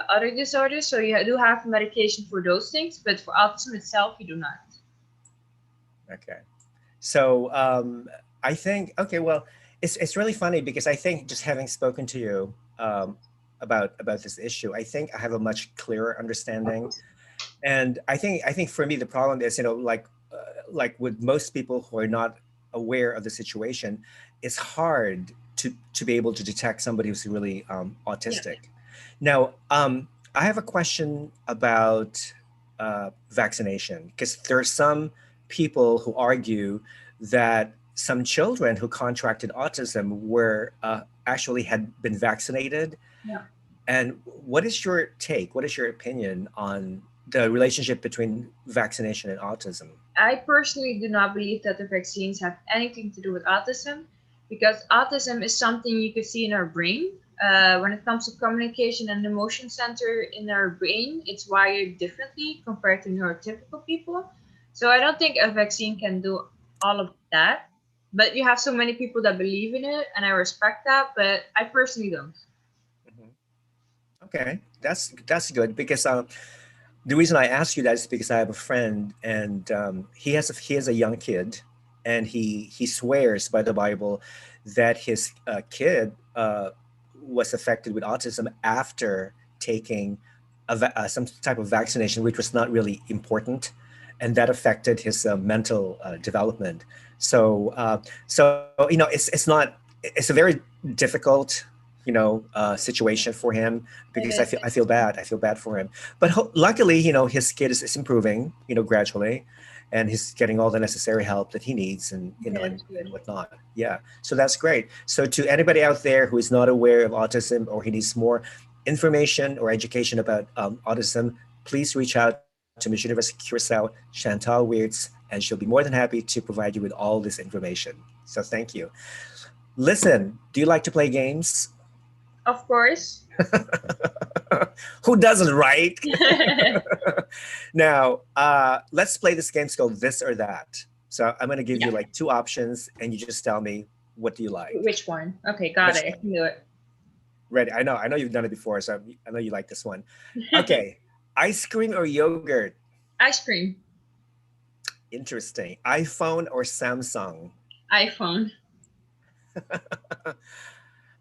other disorders. So you do have medication for those things, but for autism itself, you do not. Okay. So I think okay, well, it's really funny because I think just having spoken to you about this issue, I think I have a much clearer understanding. And I think for me the problem is like with most people who are not aware of the situation, it's hard to be able to detect somebody who's really Yeah. autistic. Now, I have a question about vaccination because there are some people who argue that some children who contracted autism were actually had been vaccinated. Yeah. And what is your take? What is your opinion on the relationship between vaccination and autism? I personally do not believe that the vaccines have anything to do with autism because autism is something you could see in our brain. When it comes to communication and emotion center in our brain, it's wired differently compared to neurotypical people. So I don't think a vaccine can do all of that. But you have so many people that believe in it, and I respect that, but I personally don't. Mhm. Okay, that's good because the reason I ask you that is because I have a friend and he has a young kid, and he swears by the Bible that his kid was affected with autism after taking some type of vaccination, which was not really important, and that affected his mental development. So it's not it's a very difficult situation for him because It I feel bad for him. But luckily, his kid is improving, gradually, and he's getting all the necessary help that he needs, and okay, and, that's and good. whatnot. Yeah, so that's great. So to anybody out there who is not aware of autism or he needs more information or education about autism, please reach out to Miss Universe Curacao, Chantal Wiertz, and she'll be more than happy to provide you with all this information. So thank you. Listen, do you like to play games? Of course. Who doesn't, right? Now, let's play this game. It's called This or That. So I'm going to give you Yeah. like two options, and you just tell me what do you like. Which one? Okay, got Which it. I one? can do it. Ready. I know you've done it before, so I know you like this one. Okay. Ice cream or yogurt? Ice cream. Interesting. iPhone or Samsung? iPhone.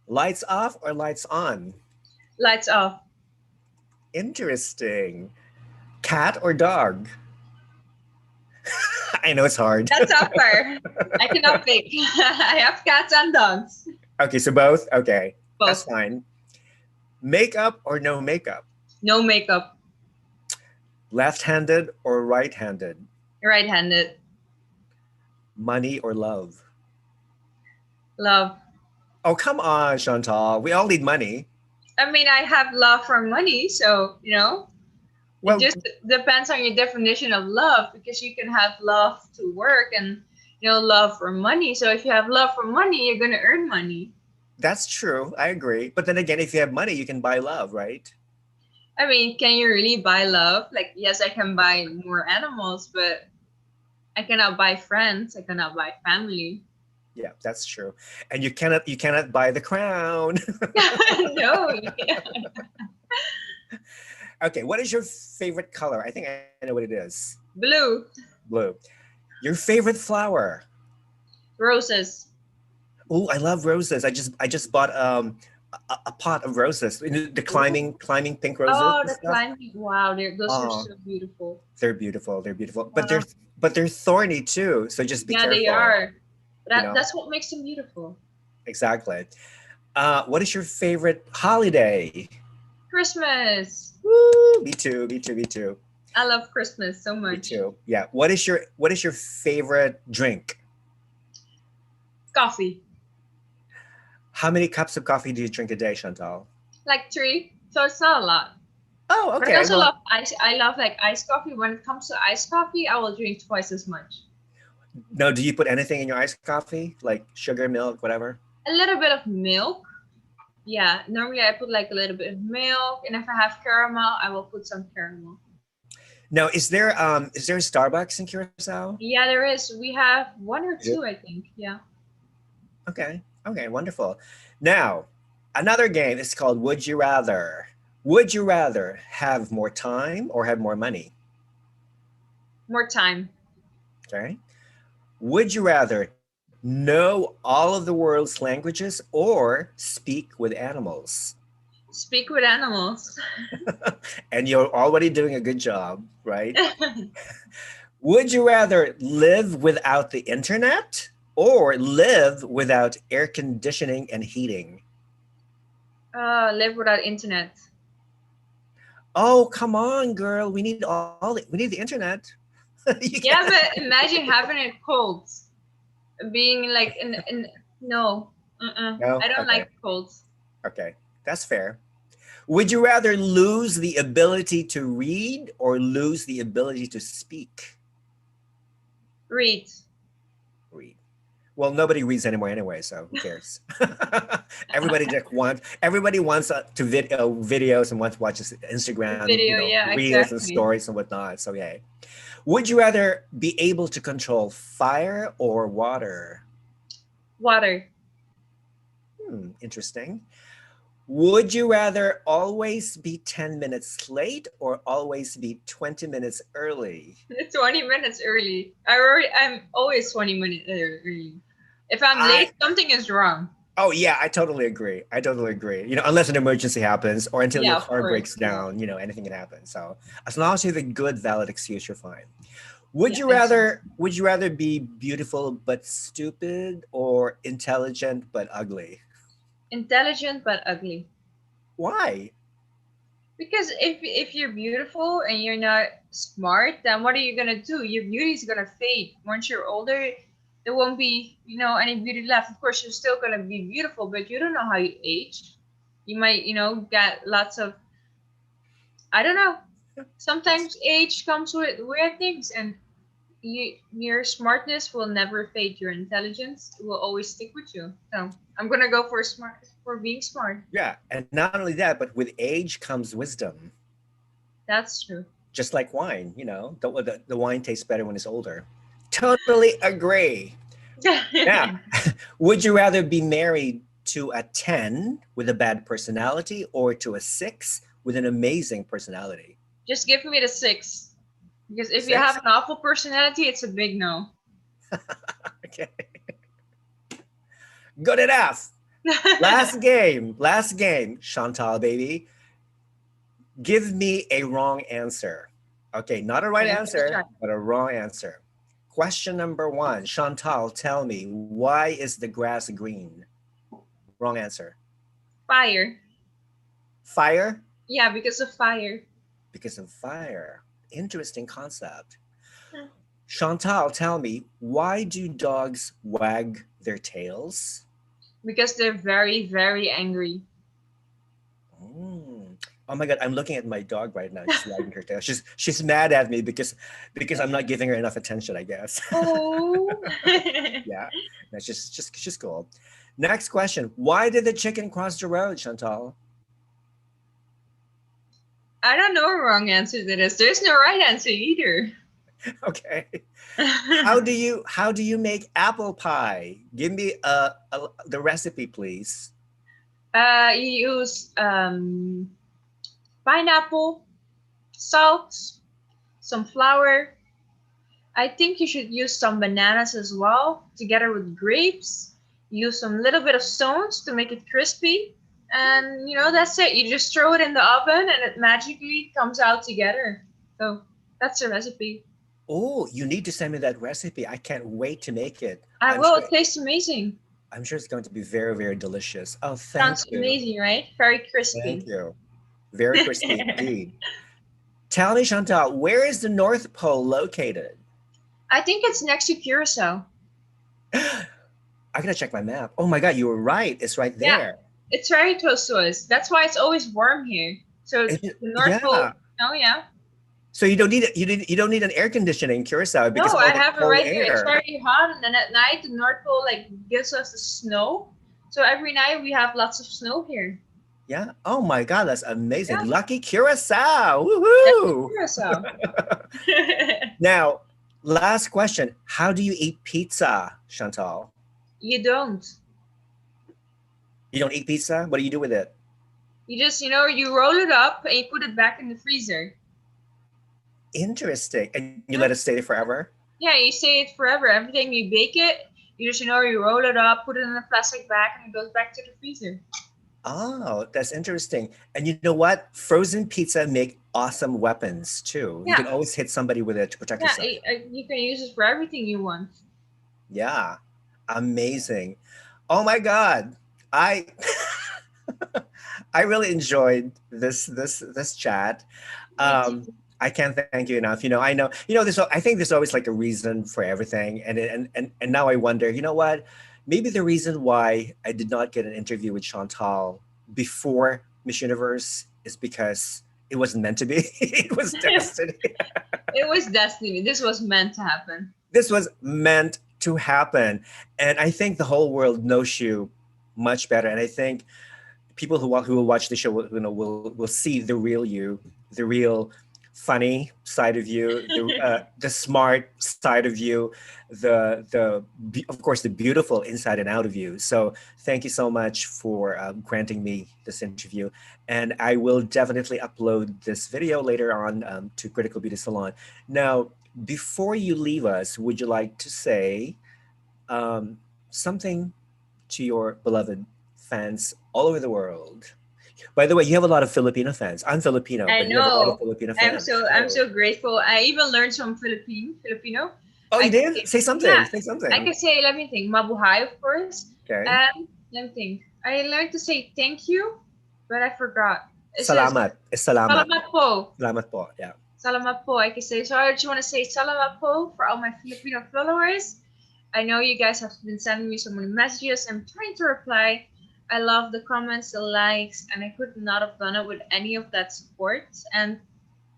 Lights off or lights on? Lights off. Interesting. Cat or dog? I know it's hard. That's upper. I cannot pick. I have cats and dogs. Okay, so both? Okay. That's Both. fine. Makeup or no makeup? No makeup. Left-handed or right-handed? Right-handed. Money or love? Love. Oh, come on, Chantal. We all need money. I mean, I have love for money, so it Well, just depends on your definition of love, because you can have love to work and love for money. So if you have love for money, you're gonna earn money. that's true. I agree. But then again, if you have money, you can buy love, right? I mean, can you really buy love? Like, yes, I can buy more animals, but I cannot buy friends. I cannot buy family. Yeah, that's true. And you cannot buy the crown. No, you can't. Okay, what is your favorite color? I think I know what it is. Blue. Blue. Your favorite flower? Roses. Oh, I love roses. I just bought a pot of roses. You know, the climbing pink roses Oh, and the stuff. climbing. Wow, those are Oh, so beautiful. they're beautiful. They're beautiful. Wow. But they're thorny too. So just be Yeah, they careful. are. You know That's what makes them beautiful. exactly. What is your favorite holiday? Christmas. Woo! Me too. Me too. Me too. I love Christmas so Me much. too. Yeah. What is your favorite drink? Coffee. How many cups of coffee do you drink a day, Chantal? Like 3. So it's not a lot. Oh, But I okay. also Well, love ice. I love like iced coffee. When it comes to iced coffee, I will drink twice as much. no. Do you put anything in your iced coffee, like sugar, milk, whatever? A little bit of milk. Yeah, normally I put like a little bit of milk, and if I have caramel, I will put some caramel. Now, is there a Starbucks in Curacao? Yeah, there is. We have 1 or Is it? 2, I think. Yeah. Okay. Okay. Wonderful. Now, another game is called Would You Rather. Would you rather have more time or have more money? More time. Okay. Would you rather know all of the world's languages or speak with animals? Speak with animals. And you're already doing a good job, right? Would you rather live without the internet or live without air conditioning and heating? Live without internet. Oh, come on, girl. We need the internet. You Yeah, can't. but imagine having it cold. Being like in no. No? I don't Okay. like colds. Okay. That's fair. Would you rather lose the ability to read or lose the ability to speak? Read. Read. Well, nobody reads anymore anyway, so who cares? Everybody wants videos and wants to watch Instagram, Video, yeah, reels and exactly. stories and whatnot. So yeah. Would you rather be able to control fire or water? Water. Interesting. Would you rather always be 10 minutes late or always be 20 minutes early? 20 minutes early. I'm always 20 minutes early. If I'm I late, something is wrong. Oh yeah, I totally agree. I totally agree. Unless an emergency happens or until Yeah, your of car course. breaks Yeah. down, anything can happen. So as long as you have a good valid excuse, you're fine. Would Yeah, you exactly. rather would you rather be beautiful but stupid or intelligent but ugly? Intelligent but ugly. Why? Because if you're beautiful and you're not smart, then what are you gonna do? Your beauty is gonna fade. Once you're older, there won't be, any beauty left. Of course, you're still gonna be beautiful, but you don't know how you age. You might, get lots of, I don't know. That's Sometimes age comes with weird things, and your smartness will never fade. Your intelligence will always stick with you. So I'm gonna go for being smart. yeah, and not only that, but with age comes wisdom. That's true. Just like wine, the wine tastes better when it's older. Totally agree. Now, would you rather be married to a 10 with a bad personality or to a 6 with an amazing personality? Just give me the 6. Because if you have 6? an awful personality, it's a big no. Okay. Good enough. Last game. Last game. Chantal, baby. Give me a wrong answer. Okay, not a right Okay, let's answer, try. but a wrong answer. Question number 1. Chantal, tell me, why is the grass green? Wrong answer. Fire. Fire? Yeah, because of fire. Because of fire. Interesting concept. Chantal, tell me, why do dogs wag their tails? Because they're very, very angry. Mm. Oh my god, I'm looking at my dog right now, just wagging her tail. She's mad at me because I'm not giving her enough attention, I guess. Oh. Yeah, that's just cool. Next question: why did the chicken cross the road, Chantal? I don't know a wrong answer to this. There's no right answer either. Okay. How do you make apple pie? Give me the recipe, please. You use pineapple, salt, some flour. I think you should use some bananas as well, together with grapes. Use some little bit of stones to make it crispy. And that's it. You just throw it in the oven and it magically comes out together. So that's the recipe. Oh, you need to send me that recipe. I can't wait to make it. I I'm will. sure It tastes amazing. I'm sure it's going to be very, very delicious. Oh, thank Sounds you. amazing, right? Very Thank crispy. you. Very crispy indeed. Tell me, Chantal, where is the North Pole located? I think it's next to Curacao. I gotta check my map. Oh my God, you were right. It's right Yeah, there. it's very close to us. That's why it's always warm here. So the North Pole. Yeah. Oh yeah. So you don't need an air conditioning in Curacao No, because of I all the have it cold right here. It's air. very hot, and then at night the North Pole like gives us the snow. So every night we have lots of snow here. Yeah. Oh my God, that's amazing. Yeah, Lucky Curacao. that's the Woohoo! Curacao. Now, last question. How do you eat pizza, Chantal? You don't. You don't eat pizza? What do you do with it? You just you roll it up and you put it back in the freezer. Interesting. And you let it Yeah, stay there forever? yeah. You say it forever. Every time you bake it, you just you roll it up, put it in a plastic bag, and it goes back to the freezer. Oh, that's interesting. And you know what? Frozen pizza make awesome weapons too. You can Yeah, always hit somebody with it to protect yeah. yourself. You can use it for everything you want. Yeah. Amazing. Oh my God. I I really enjoyed this chat. Me Um, too. I can't thank you enough. I know, I think there's always like a reason for everything. And now I wonder, you know what? Maybe the reason why I did not get an interview with Chantal before Miss Universe is because it wasn't meant to be. It was destiny. It was destiny. This was meant to happen. This was meant to happen. And I think the whole world knows you much better. And I think people who will watch the show will see the real you, the real funny side of you, the smart side of you, of course the beautiful inside and out of you. So thank you so much for granting me this interview, and I will definitely upload this video later on to Critical Beauty Salon. Now, before you leave us, would you like to say something to your beloved fans all over the world? By the way, you have a lot of Filipino fans. I'm Filipino, I but you have a lot of know. Filipino I'm fans. so I'm So, so grateful. I even learned some Filipino. oh, I you can did? say, Say yeah, something. Say I something. can say. Let me think. Mabuhay, of course. Okay. Let me think. I learned to say thank you, but I forgot. It says Salamat. It's salamat. salamat po. Salamat po. Yeah. Salamat po. I can say. So I just want to say salamat po for all my Filipino followers. I know you guys have been sending me so many messages. I'm trying to reply. I love the comments, the likes, and I could not have done it with any of that support. And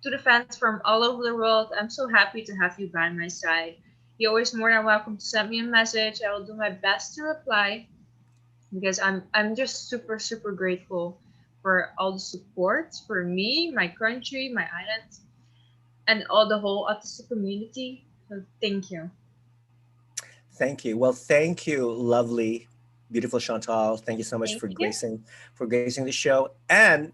to the fans from all over the world, I'm so happy to have you by my side. You're always more than welcome to send me a message. I will do my best to reply because I'm just super super grateful for all the support for me, my country, my island, and all the whole autistic community. So thank you. Thank you. Well, thank you, lovely beautiful Chantal. Thank you so much Thank you. for gracing the show. And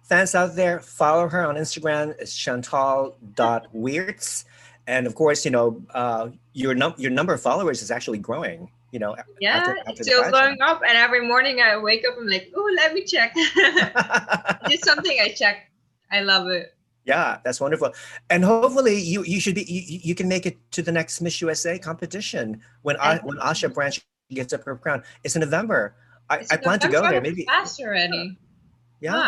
fans out there, follow her on Instagram. It's Chantal.Wiertz. And of course, your number of followers is actually growing, Yeah, after it's the still pageant. going up, and every morning I wake up, I'm like, oh, let me check. It's something I check. I love it. Yeah, that's wonderful. And hopefully you should be you can make it to the next Miss USA competition I when hope so. Asha Branch gets up her crown. It's in November. I It's in plan to go November. there. Oh, Maybe fast yeah, already. yeah, Oh,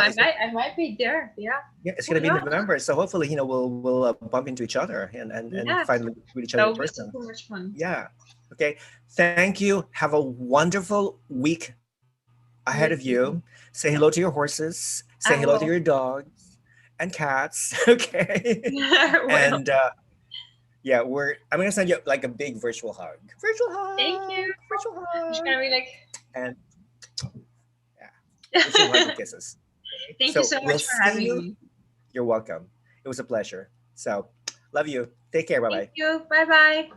I might be there. Yeah. yeah, it's Who gonna be in knows? November. So hopefully, we'll bump into each other and Yeah, finally meet each other in that would be person. super much fun. Yeah. Okay. Thank you. Have a wonderful week ahead of You you. too. Say hello to your horses. Say hello I to your will. dogs and cats. Okay. I will. And yeah, I'm gonna send you like a big virtual Thank you. I'm just hug, gonna be like, and yeah, virtual hug and kisses. Okay? thank you So so we'll much for see having you. me. You're welcome. It was a pleasure. So love you. Take care. Bye Thank bye. you. Bye bye.